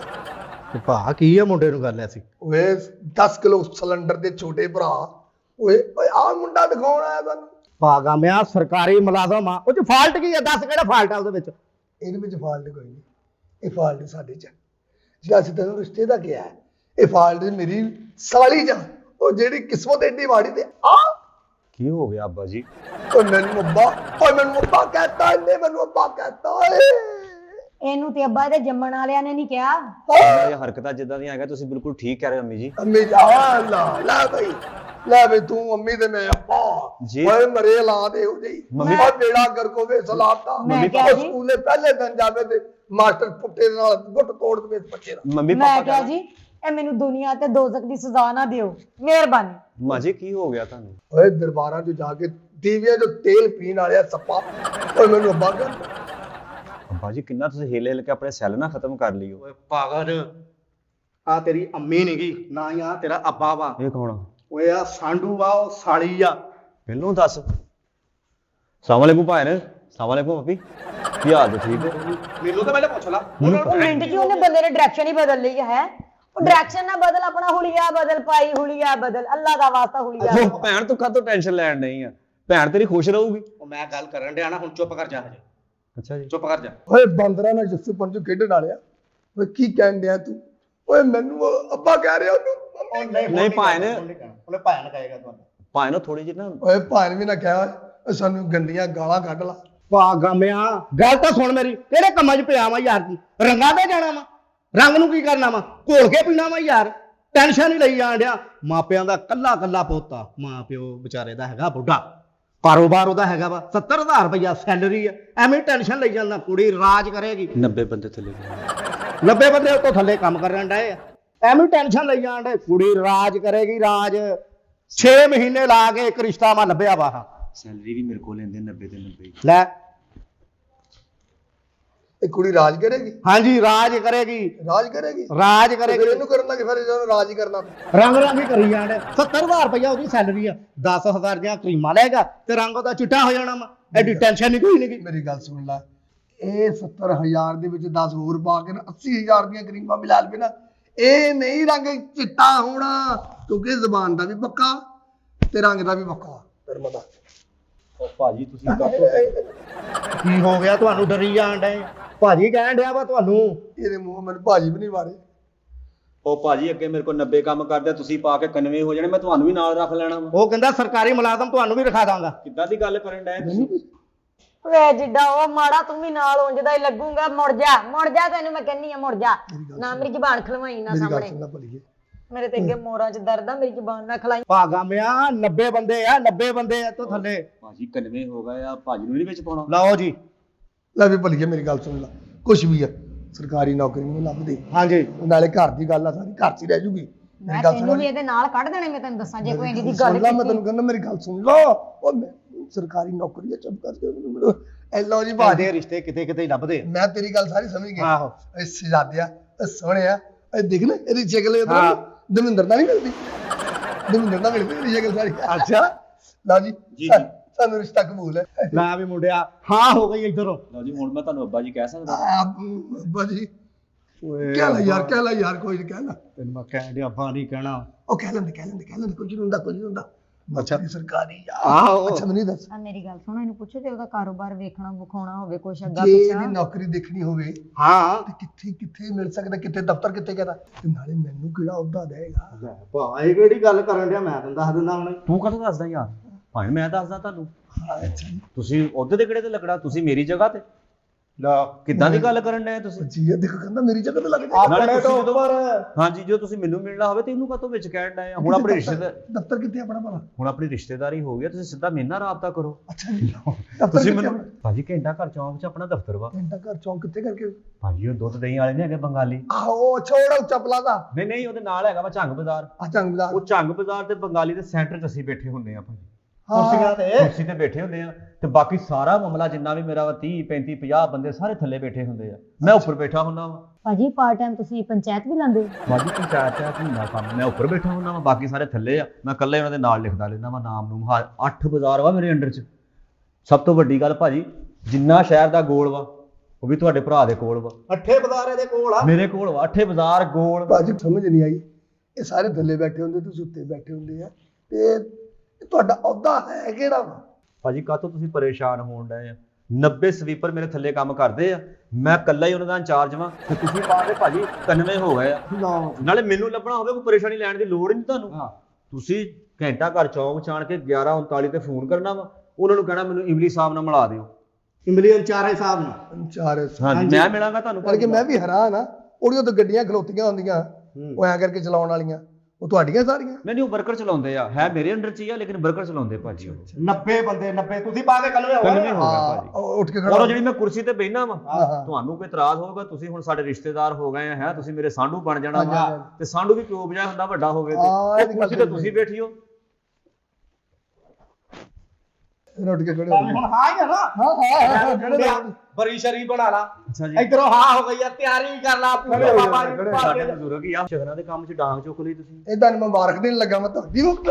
ਤੇ ਭਾ ਕੀ ਆ ਮੁੰਡੇ ਨੂੰ ਗੱਲ ਐਸੀ? ਓਏ 10 ਕਿਲੋ ਸਿਲੰਡਰ ਦੇ ਛੋਟੇ ਭਰਾ। ਓਏ ਓਏ ਆ ਮੁੰਡਾ ਦਿਖਾਉਣ ਆਇਆ ਤੁਹਾਨੂੰ। ਭਾਗਾ ਮਿਆ ਸਰਕਾਰੀ ਮੁਲਾਜ਼ਮ ਆ, ਉਹ ਚ ਫਾਲਟ ਕੀ ਆ? ਦੱਸ ਕਿਹੜਾ ਫਾਲਟ ਆ ਉਹਦੇ ਵਿੱਚ? ਇਹਦੇ ਵਿੱਚ ਫਾਲਟ ਕੋਈ ਨਹੀਂ, ਇਹ ਫਾਲਟ ਸਾਡੇ 'ਚ। ਜਿਹੜਾ ਅਸੀਂ ਤੈਨੂੰ ਰਿਸ਼ਤੇ ਦਾ ਕਿਹਾ, ਇਹ ਫਾਲਟ ਮੇਰੀ ਸਾਲੀ ਜਾਂ ਉਹ ਜਿਹੜੀ ਕਿਸਮਤ ਏਡੀ ਮਾੜੀ ਤੇ ਆ। ਕੀ ਹੋ ਗਿਆ ਅੱਬਾ ਜੀ? ਓਏ ਮੈਨੂੰ ਅੱਬਾ ਕਹਤਾ, ਇਹਨੇ ਮੈਨੂੰ ਅੱਬਾ ਕਹਤਾ। ਓਏ ਇਹਨੂੰ ਤੇ ਅੱਬਾ ਇਹਦੇ ਜੰਮਣ ਵਾਲਿਆਂ ਨੇ ਨਹੀਂ ਕਿਹਾ। ਇਹ ਹਰਕਤਾਂ ਜਿੱਦਾਂ ਦੀਆਂ ਹੈਗਾ, ਤੁਸੀਂ ਬਿਲਕੁਲ ਠੀਕ ਕਹਿ ਰਹੇ ਹੋ ਅੰਮੀ ਜੀ। ਅੰਮੀ ਜਾ ਲੈ ਬਈ ਤੂੰ ਅੰਮੀ ਤੇ ਮੈਂ ਅੱਬਾ ਜੀ। ਓਏ ਮਰੇ ਲਾ ਦੇ ਹੋ ਜਈ ਮੰਮੀ- ਉਹ ਬੇੜਾ ਗਰਕੋ ਵੇ ਸਲਾਤਾ। ਮੈਂ ਕਿਹਾ ਉਹ ਜੀ। ਸਕੂਲੇ ਪਹਿਲੇ ਦਿਨ ਜਾਵੇ ਤੇ ਮਾਸਟਰ ਪੁੱਟੇ ਦੇ ਨਾਲ ਗੁੱਟ ਤੋੜ ਦੇ ਬੱਚੇ ਦਾ। ਮੰਮੀ ਮੈਂ ਪਾਪਾ ਕਿਹਾ ਜੀ, ਇਹ ਮੈਨੂੰ ਦੁਨੀਆ ਤੇ ਦੋਜ਼ਖ ਦੀ ਸਜ਼ਾ ਨਾ ਦਿਓ, ਮਿਹਰਬਾਨੀ। ਮਾਂ ਜੀ ਕੀ ਹੋ ਗਿਆ ਤੁਹਾਨੂੰ? ਓਏ ਦਰਬਾਰਾਂ 'ਚ ਜਾ ਕੇ ਦੀਵਿਆਂ 'ਚ ਤੇਲ ਪੀਣ ਵਾਲਿਆ ਸੱਪਾ। ਓਏ ਮੈਨੂੰ ਅੱਬਾ ਕਹਿੰਦਾ ਅੱਬਾ ਜੀ ਕਿੰਨਾ ਤੁਸੀਂ ਹਿੱਲ ਹਿੱਲ ਕੇ ਆਪਣੇ ਸੈੱਲ ਨਾ ਖਤਮ ਕਰ ਲਿਓ। ਓਏ ਪਾਗਲ, ਆ ਤੇਰੀ ਅੰਮੀ ਨੀ ਗੀ, ਨਾ ਹੀ ਆ ਤੇਰਾ ਅੱਬਾ ਵਾ। ਇਹ ਕੌਣ ਆ? ਓਏ ਆ ਸਾਂਢੂ ਵਾ, ਉਹ ਸਾਲੀ ਆ। ਮੈਨੂੰ ਦੱਸ। ਸਲਾਮ ਵਾਲੇਕੁਮ ਭਾਈ ਨੇ। ਸਲਾਮ ਵਾਲੇਕੁਮ ਭਾਬੀ, ਕੀ ਹਾਲ ਜੀ? ਠੀਕ ਹੋ? ਮੈਨੂੰ ਤਾਂ ਪਹਿਲੇ ਪੁੱਛ ਲਾ। ਉਹ ਮਿੰਟ 'ਚ ਉਹਨੇ ਬੰਦੇ ਨੇ ਡਾਇਰੈਕਸ਼ਨ ਹੀ ਬਦਲ ਲਈ ਹੈ। ਉਹ ਡਾਇਰੈਕਸ਼ਨ ਨਾ ਬਦਲ, ਆਪਣਾ ਹੁਲੀਆ ਬਦਲ ਭਾਈ, ਹੁਲੀਆ ਬਦਲ, ਅੱਲਾ ਦਾ ਵਾਸਤਾ ਹੁਲੀਆ ਉਹ ਭੈਣ ਤੂੰ ਕਾਹਤੋਂ ਟੈਨਸ਼ਨ ਲੈਣ ਨਹੀਂ ਆ? ਭੈਣ ਤੇਰੀ ਖੁਸ਼ ਰਹੂਗੀ। ਉਹ ਮੈਂ ਗੱਲ ਕਰਨ ਡਿਆ ਨਾ, ਹੁਣ ਚੁੱਪ ਕਰ ਜਾ ਹਜੇ, ਅੱਛਾ ਜੀ। ਚੁੱਪ ਕਰ ਜਾ। ਓਏ ਬਾਂਦਰਾਂ ਨਾਲ ਜੱਸੂ ਪੰਜੂ ਖੇਡਣ ਵਾਲਿਆ, ਓਏ ਕੀ ਕਹਿਣ ਡਿਆ ਤੂੰ? ਓਏ ਮੈਨੂੰ ਉਹ ਅੱਬਾ ਕਹਿ ਰਿਹਾ ਉਹਨੂੰ। ਨਹੀਂ ਭਾਈ ਨੇ, ਉਹਨੇ ਭਾਇਆ ਨਾ ਕਹੇਗਾ ਤੁਹਾਨੂੰ। ਭਾਈ ਨੂੰ ਥੋੜੀ ਜਿਹੀ ਨਾ ਓਏ ਭਾਣ ਵੀ ਨਾ ਕਹਿ ਸਾਨੂੰ ਗੰਦੀਆਂ ਗਾਲਾਂ ਕੱਢ ਲਾ। ਪਾਗਾਮਿਆ, ਗੱਲ ਤਾਂ ਸੁਣ ਮੇਰੀ, ਕਿਹੜੇ ਕੰਮਾਂ 'ਚ ਪਿਆ ਵਾ ਯਾਰ? ਕੀ ਰੰਗਾਂ ਤੇ ਜਾਣਾ ਵਾ? ਰੰਗ ਨੂੰ ਕੀ ਕਰਨਾ ਵਾ? ਘੋਲ ਕੇ ਪੀਣਾ ਵਾ ਯਾਰ। ਟੈਨਸ਼ਨ ਹੀ ਲਈ ਜਾਣ ਡਿਆ। ਮਾਪਿਆਂ ਦਾ ਕੱਲਾ ਕੱਲਾ ਪੋਤਾ, ਮਾਂ ਪਿਓ ਵਿਚਾਰੇ ਦਾ ਹੈਗਾ ਬੁੱਢਾ, ਕਾਰੋਬਾਰ ਉਹਦਾ ਹੈਗਾ ਵਾ 70,000 ਰੁਪਇਆ ਸੈਲਰੀ ਆ, ਐਵੇਂ ਟੈਨਸ਼ਨ ਲਈ ਜਾਂਦਾ। ਕੁੜੀ ਰਾਜ ਕਰੇਗੀ। 90 ਬੰਦੇ ਥੱਲੇ ਗਏ। 90 ਬੰਦੇ ਉਹ ਤੋਂ ਥੱਲੇ ਕੰਮ ਕਰਨ ਡਏ ਆ, ਐਵੇਂ ਟੈਨਸ਼ਨ ਲਈ ਜਾਣ ਡੇ। ਕੁੜੀ ਰਾਜ ਕਰੇਗੀ, ਰਾਜ। 6 ਮਹੀਨੇ ਲਾ ਕੇ ਇੱਕ ਰਿਸ਼ਤਾ ਮੈਂ ਲੱਭਿਆ ਵਾ। ਸੈਲਰੀ ਵੀ ਮੇਰੇ ਕੋਲ ਲੈਂਦੇ 90 ਤੇ 90। ਲੈ, ਇਹ ਕੁੜੀ ਰਾਜ ਕਰੇਗੀ? ਹਾਂਜੀ ਰਾਜ ਕਰੇਗੀ, ਰਾਜ ਕਰੇਗੀ, ਰਾਜ ਫਿਰ ਕਰੇਗੀ। ਇਹਨੂੰ ਕਰਨ ਲੱਗੇ, ਫਿਰ ਇਹਨੂੰ ਰਾਜ ਹੀ ਕਰਨਾ। ਰੰਗ ਰੰਗ ਹੀ ਕਰੀ ਜਾਣ ਡੇ। 70,000 ਰੁਪਇਆ ਉਹਦੀ ਸੈਲਰੀ ਆ, 10,000 ਦੀਆਂ ਕਰੀਮਾਂ ਲਏਗਾ ਤੇ ਰੰਗ ਉਹਦਾ ਚਿੱਟਾ ਹੋ ਜਾਣਾ ਵਾ। ਐਡੀ ਟੈਨਸ਼ਨ ਨਹੀਂ ਕੋਈ ਨਹੀਂ। ਮੇਰੀ ਗੱਲ ਸੁਣ ਲੈ, ਇਹ 70,000 ਦੇ ਵਿੱਚ 10 ਹੋਰ ਪਾ ਕੇ 80,000 ਦੀਆਂ ਕਰੀਮਾਂ ਮਿਲਾ ਲਵੇ ਨਾ, ਇਹ ਨਹੀਂ ਰੰਗ ਚਿੱਟਾ ਹੋਣਾ, ਕਿਉਂਕਿ ਜ਼ਬਾਨ ਦਾ ਵੀ ਪੱਕਾ ਤੇ ਰੰਗ ਦਾ ਵੀ ਪੱਕਾ। ਧਰਮ ਦਾ ਉਹ ਭਾਜੀ ਤੁਸੀਂ ਕੀ ਹੋ ਗਿਆ ਤੁਹਾਨੂੰ? ਡਰੀ ਜਾਣ ਡੇ। ਭਾਜੀ ਕਹਿਣ ਡਿਆ ਵਾ ਤੁਹਾਨੂੰ। ਇਹਦੇ ਮੂੰਹ ਮੈਨੂੰ ਭਾਜੀ ਵੀ ਨਹੀਂ ਮਾਰੇ। ਉਹ ਭਾਜੀ ਅੱਗੇ ਮੇਰੇ ਕੋਲ 90 ਕੰਮ ਕਰਦੇ, ਤੁਸੀਂ ਪਾ ਕੇ 91 ਹੋ ਜਾਣੇ, ਮੈਂ ਤੁਹਾਨੂੰ ਵੀ ਨਾਲ ਰੱਖ ਲੈਣਾ ਵਾ। ਉਹ ਕਹਿੰਦਾ ਸਰਕਾਰੀ ਮੁਲਾਜ਼ਮ ਤੁਹਾਨੂੰ ਵੀ ਰਖਾ ਦਾਂਗਾ। ਕਿੱਦਾਂ ਦੀ ਗੱਲ ਕਰਨ ਡਏ ਤੁਸੀਂ? ਵੇ ਜਿੱਡਾ ਉਹ ਮਾੜਾ ਤੂੰ ਵੀ ਨਾਲ ਉਂਝਦਾ ਹੀ ਲੱਗੂਗਾ। ਮੁੜ ਜਾ ਤੈਨੂੰ ਮੈਂ ਕਹਿੰਨੀ ਆ, ਮੁੜ ਜਾ ਨਾ, ਮੇਰੀ ਜ਼ਬਾਨ ਖਲਵਾਈ ਨਾ ਮੇਰੀ ਗੱਲ ਸਾਹਮਣੇ। ਸੁਣ ਲੈ ਭਲੀਏ, ਮੇਰੇ ਤੇ ਅੱਗੇ ਮੋਰਾਂ 'ਚ ਦਰਦ ਆ, ਮੇਰੀ ਜ਼ਬਾਨ ਨਾ ਖਲਾਈ। ਭਾਗਾਮਿਆ 90 ਬੰਦੇ ਆ, 90 ਬੰਦੇ ਆ ਤੋਂ ਥੱਲੇ। ਭਾਜੀ 91 ਹੋ ਗਏ ਆ, ਭਾਜੀ ਨੂੰ ਨਹੀਂ ਵਿੱਚ ਪਾਉਣਾ? ਲਓ ਜੀ। ਲੈ ਵੀ ਭਲੀਏ ਮੇਰੀ ਗੱਲ ਸੁਣ ਲੈ, ਕੁਛ ਵੀ ਆ ਸਰਕਾਰੀ ਨੌਕਰੀ ਨੂੰ ਲੱਭਦੇ, ਹਾਂਜੀ, ਨਾਲੇ ਘਰ ਦੀ ਗੱਲ ਆ, ਸਾਰੀ ਘਰ 'ਚ ਹੀ ਰਹਿ ਜੂਗੀ। ਮੈਂ ਤੈਨੂੰ ਵੀ ਇਹਦੇ ਨਾਲ ਕੱਢ ਦੇਣੇ, ਮੈਂ ਤੈਨੂੰ ਦੱਸਾਂ ਜੇ ਕੋਈ ਇਹਦੀ ਗੱਲ ਸੁਣ ਲੈ, ਮੈਂ ਕੀਤੀ। ਤੈਨੂੰ ਕਹਿੰਦਾ ਮੇਰੀ ਗੱਲ ਸੁਣ ਲਓ। ਉਹ ਸਰਕਾਰੀ ਨੌਕਰੀ ਆ, ਚੁੱਪ ਕਰਕੇ ਐ ਲਓ ਜੀ ਬਾਜੀ। ਦੇ ਰਿਸ਼ਤੇ ਕਿਤੇ ਕਿਤੇ ਲੱਭਦੇ। ਮੈਂ ਤੇਰੀ ਗੱਲ ਸਾਰੀ ਸਮਝ ਗਿਆ। ਆਹੋ। ਇਹ ਸ਼ਹਿਜ਼ਾਦਿਆ, ਇਹ ਸੋਹਣਿਆ, ਇਹ ਦੇਖ ਲੈ ਇਹਦੀ ਸ਼ਕਲ ਇਹ ਤਾਂ ਦਵਿੰਦਰ ਦਾ ਨਹੀਂ ਮਿਲਦੀ, ਦਵਿੰਦਰ ਦਾ ਮਿਲਦੀ ਇਹਦੀ ਸ਼ਕਲ ਸਾਰੀ। ਅੱਛਾ ਲਓ ਜੀ, ਸਾਨੂੰ ਰਿਸ਼ਤਾ ਕਬੂਲ ਹੈ। ਲੈ ਵੀ ਮੁੰਡਿਆ, ਹਾਂ ਹੋ ਗਈ ਇੱਧਰੋਂ। ਲਓ ਜੀ, ਹੁਣ ਮੈਂ ਤੁਹਾਨੂੰ ਅੱਬਾ ਜੀ ਕਹਿ ਸਕਦਾ? ਅੱਬਾ ਜੀ ਕਹਿ ਲੈ ਯਾਰ, ਕਹਿ ਲੈ ਯਾਰ, ਕੋਈ ਨਹੀਂ ਕਹਿ ਲੈ। ਤੈਨੂੰ ਮੈਂ ਕਹਿ ਦਿਆ, ਅੱਬਾ ਨਹੀਂ ਕਹਿਣਾ। ਉਹ ਕਹਿ ਲੈਂਦੇ ਕੁਝ ਨਹੀਂ ਹੁੰਦਾ, ਕੁਝ ਨਹੀਂ ਹੁੰਦਾ। ਅੱਛਾ ਸਰਕਾਰੀ ਆਹੋ। ਅੱਛਾ ਮੈਨੂੰ ਦੱਸ, ਆ ਮੇਰੀ ਗੱਲ ਸੁਣ, ਇਹਨੂੰ ਪੁੱਛੋ ਜੇ ਉਹਦਾ ਕਾਰੋਬਾਰ ਵੇਖਣਾ ਵਿਖਾਉਣਾ ਹੋਵੇ, ਕੁਛ ਅੱਗਾ ਜੇ ਪਿੱਛਾ। ਇਹਦੀ ਨੌਕਰੀ ਦੇਖਣੀ ਹੋਵੇ ਹਾਂ ਤੇ ਕਿੱਥੇ ਕਿੱਥੇ ਮਿਲ ਸਕਦਾ, ਕਿੱਥੇ ਦਫ਼ਤਰ ਕਿੱਥੇ ਕਹਦਾ, ਤੇ ਨਾਲੇ ਮੈਨੂੰ ਕਿਹੜਾ ਅਹੁਦਾ ਦੇਗਾ? ਭਾ ਇਹ ਕਿਹੜੀ ਗੱਲ ਕਰਨ ਡਿਆ? ਮੈਂ ਤੈਨੂੰ ਦੱਸ ਦਿੰਦਾ ਹੁਣ। ਤੂੰ ਕਦੋਂ ਦੱਸਦਾ ਯਾਰ? ਭਾਵੇਂ ਮੈਂ ਦੱਸਦਾ ਤੁਹਾਨੂੰ। ਅੱਛਾ ਜੀ, ਤੁਸੀਂ ਉਹਦੇ ਤੇ ਕਿਹੜੇ ਤੇ ਲੱਗਣਾ? ਤੁਸੀਂ ਮੇਰੀ ਜਗ੍ਹਾ ਤੇ। ਲਾ ਕਿੱਦਾਂ ਦੀ ਗੱਲ ਕਰਨ ਡਏ ਤੁਸੀਂ? ਜੀ ਇਹ ਦੇਖੋ, ਕਹਿੰਦਾ ਮੇਰੀ ਜਗ੍ਹਾ ਤੇ ਲੱਗ ਜਾ। ਨਾਲੇ ਆਪਣੇ ਤੋਂ ਤੁਸੀਂ ਜਦੋਂ- ਉੱਪਰ। ਹਾਂਜੀ, ਜੋ ਤੁਸੀਂ ਮੈਨੂੰ ਮਿਲਣਾ ਹੋਵੇ ਤੇ ਇਹਨੂੰ ਕਾਹਤੋਂ ਵਿੱਚ ਕਹਿਣ ਡਏ ਆ? ਹੁਣ ਆਪਣੀ ਦਫ਼ਤਰ ਕਿੱਥੇ ਆਪਣਾ ਭਲਾ? ਹੁਣ ਆਪਣੀ ਰਿਸ਼ਤੇਦਾਰੀ ਹੋ ਗਈ, ਤੁਸੀਂ ਸਿੱਧਾ ਮੇਰੇ ਨਾਲ ਰਾਬਤਾ ਕਰੋ। ਅੱਛਾ ਜੀ, ਦਫ਼ਤਰ ਤੁਸੀਂ ਕਿੱਥੇ ਮੈਨੂੰ ਭਾਜੀ ਘੰਟਾ ਘਰ ਚੌਂਕ 'ਚ ਆਪਣਾ ਦਫ਼ਤਰ ਵਾ। ਘੰਟਾ ਘਰ ਚੌਂਕ ਕਿੱਥੇ ਕਰਕੇ? ਭਾਜੀ ਉਹ ਦੁੱਧ ਦਹੀਂ ਵਾਲੇ ਨੇ ਹੈਗੇ ਬੰਗਾਲੀ। ਆਹੋ ਛੋੜਾ ਉੱਚਾ ਪਲਾਜ਼ਾ। ਨਹੀਂ ਉਹਦੇ ਨਾਲ ਹੈਗਾ ਵਾ ਝੰਗ ਬਾਜ਼ਾਰ। ਆ ਚੰਗ ਬਾਜ਼ਾਰ। ਉਹ ਝੰਗ ਬਾਜ਼ਾਰ ਤੇ ਬੰਗਾਲੀ ਦੇ ਸੈਂਟਰ 'ਚ ਅਸੀਂ ਬੈਠੇ ਹੁੰਦੇ ਆ ਭਾਜੀ। ਕੁਰਸੀਆਂ ਤੇ। ਕੁਰਸੀ ਤੇ ਬੈਠੇ ਹੁੰਦੇ ਆ ਤੇ ਬਾਕੀ ਸਾਰਾ ਮਾਮਲਾ ਜਿੰਨਾ ਵੀ ਮੇਰਾ ਵਾ 30 35 50 ਬੰਦੇ ਸਾਰੇ ਥੱਲੇ ਬੈਠੇ ਹੁੰਦੇ ਆ, ਮੈਂ ਉੱਪਰ ਬੈਠਾ ਹੁੰਦਾ ਵਾ। ਭਾਜੀ ਪਾਰਟ ਟਾਈਮ ਤੁਸੀਂ ਪੰਚਾਇਤ ਵੀ ਲਾਉਂਦੇ ਹੋ? ਬਾਜੀ ਪੰਚਾਇਤ ਆ ਮਹੀਨਾ ਕੰਮ, ਮੈਂ ਉੱਪਰ ਬੈਠਾ ਹੁੰਦਾ ਵਾ, ਬਾਕੀ ਸਾਰੇ ਥੱਲੇ ਆ। ਮੈਂ ਇਕੱਲੇ ਉਹਨਾਂ ਦੇ ਨਾਲ ਲਿਖਦਾ ਲੈਂਦਾ ਵਾ ਨਾਮ ਨੂੰ। 8 ਬਾਜ਼ਾਰ ਵਾ ਮੇਰੇ ਅੰਡਰ 'ਚ। ਸਭ ਤੋਂ ਵੱਡੀ ਗੱਲ ਭਾਜੀ, ਜਿੰਨਾ ਸ਼ਹਿਰ ਦਾ ਗੋਲ ਵਾ ਉਹ ਵੀ ਤੁਹਾਡੇ ਭਰਾ ਦੇ ਕੋਲ ਵਾ। 8 ਬਾਜ਼ਾਰ ਦੇ ਕੋਲ ਆ। ਮੇਰੇ ਕੋਲ ਵਾ 8 ਬਾਜ਼ਾਰ ਗੋਲ। ਬਾਜੀ ਸਮਝ ਨਹੀਂ ਆਈ, ਇਹ ਸਾਰੇ ਥੱਲੇ ਬੈਠੇ ਹੁੰਦੇ, ਤੁਸੀਂ ਉੱਤੇ ਬੈਠੇ ਹੁੰਦੇ ਆ, ਤੇ ਤੁਹਾਡਾ ਅਹੁਦਾ ਹੈ ਕਿਹੜਾ ਵਾ? ਭਾਜੀ ਕਾਹਤੋਂ ਤੁਸੀਂ ਪਰੇਸ਼ਾਨ ਹੋਣ ਡਏ ਆ? 90 ਸਵੀਪਰ ਮੇਰੇ ਥੱਲੇ ਕੰਮ ਕਰਦੇ ਆ, ਮੈਂ ਇਕੱਲਾ ਹੀ ਉਹਨਾਂ ਦਾ ਇੰਚਾਰਜ ਵਾਂ ਤੇ ਤੁਸੀਂ ਪਾਉਂਦੇ ਭਾਜੀ 91 ਹੋ ਗਏ ਆ। ਨਾਲੇ ਮੈਨੂੰ ਲੱਭਣਾ ਹੋਵੇ ਕੋਈ ਪਰੇਸ਼ਾਨੀ ਲੈਣ ਦੀ ਲੋੜ ਹੀ ਨਹੀਂ ਤੁਹਾਨੂੰ। ਤੁਸੀਂ ਘੰਟਾ ਘਰ ਚੌਂਕ ਚਾਣ ਕੇ 11:39 ਤੇ ਫੋਨ ਕਰਨਾ ਵਾ, ਉਹਨਾਂ ਨੂੰ ਕਹਿਣਾ ਮੈਨੂੰ ਇਮਲੀ ਸਾਹਿਬ ਨਾਲ ਮਿਲਾ ਦਿਓ। ਇਮਲੀ ਅੰਚਾਰੇ ਸਾਹਿਬ ਨਾਲ। ਚਾਰ ਹਾਂਜੀ ਮੈਂ ਮਿਲਾਂਗਾ ਤੁਹਾਨੂੰ। ਕਰਕੇ ਮੈਂ ਵੀ ਹੈਰਾਨ ਆ, ਉਹਦੀਆਂ ਤਾਂ ਗੱਡੀਆਂ ਖਲੋਤੀਆਂ ਹੁੰਦੀਆਂ, ਉਹ ਐਂ ਕਰਕੇ ਚਲਾਉਣ ਵਾਲੀਆਂ, ਉਹ ਤੁਹਾਡੀਆਂ ਸਾਰੀਆਂ? ਨਹੀਂ ਉਹ ਵਰਕਰ ਚਲਾਉਂਦੇ ਆ, ਹੈ ਮੇਰੇ ਅੰਡਰ 'ਚ ਹੀ ਆ ਲੇਕਿਨ ਵਰਕਰ ਚਲਾਉਂਦੇ ਭਾਜੀ। ਉਹ 90 ਬੰਦੇ 90 ਤੁਸੀਂ ਪਾ ਕੇ 91 ਹੋ 91 ਗਏ। ਹੋ ਗਿਆ ਭਾਜੀ। ਉਹ ਉੱਠ ਕੇ ਔਰ ਖੜਾ ਜਿਹੜੀ ਮੈਂ ਕੁਰਸੀ ਤੇ ਬੈਠਾ ਵਾ, ਹਾਂ। ਤੁਹਾਨੂੰ ਕੋਈ ਇਤਰਾਜ਼ ਹੋਊਗਾ, ਤੁਸੀਂ ਹੁਣ ਸਾਡੇ ਰਿਸ਼ਤੇਦਾਰ ਹੋ ਗਏ ਆ, ਹੈ ਤੁਸੀਂ ਮੇਰੇ ਸਾਂਢੂ ਬਣ ਜਾਣਾ ਵਾ। ਹਾਂਜੀ। ਤੇ ਸਾਂਢੂ ਵੀ ਕਿਉਂ ਬਜਾਏ ਹੁੰਦਾ ਵੱਡਾ ਹੋਵੇ ਹਾਂ, ਤੇ ਇਹ ਵੀ ਕੁਰਸੀ ਤੇ ਗੱਲ ਤੁਸੀਂ ਬੈਠੀ ਹੋ। ਰੁੱਟ ਕੇ ਖੜੇ ਹੋ ਗਏ। ਹੁਣ ਹਾਂ ਹੀ ਆ ਨਾ ਹਾਂ ਖੜੇ ਹੋ ਗਏ। ਬਰੀ ਸ਼ਰੀ ਬਣਾ ਲਾ ਅੱਛਾ ਜੀ ਇਧਰੋਂ ਹਾਂ ਹੋ ਗਈ ਆ ਤਿਆਰੀ ਕਰ ਲਾ ਖੜੇ ਹੋ ਬਾਬਾ ਖੜੇ ਜੀ ਹੋ। ਸਾਡੇ ਬਜ਼ੁਰਗ ਹੀ ਆ ਸ਼ਗਨਾਂ ਦੇ ਕੰਮ 'ਚ ਡਾਂਗ ਚੁੱਕ ਲਈ ਤੁਸੀਂ ਇਹ ਤੁਹਾਨੂੰ ਮੈਂ ਮਾਰਕ ਦੇਣ ਲੱਗਾ ਮੈਂ ਤੁਹਾਡੀ ਮੁਕਤ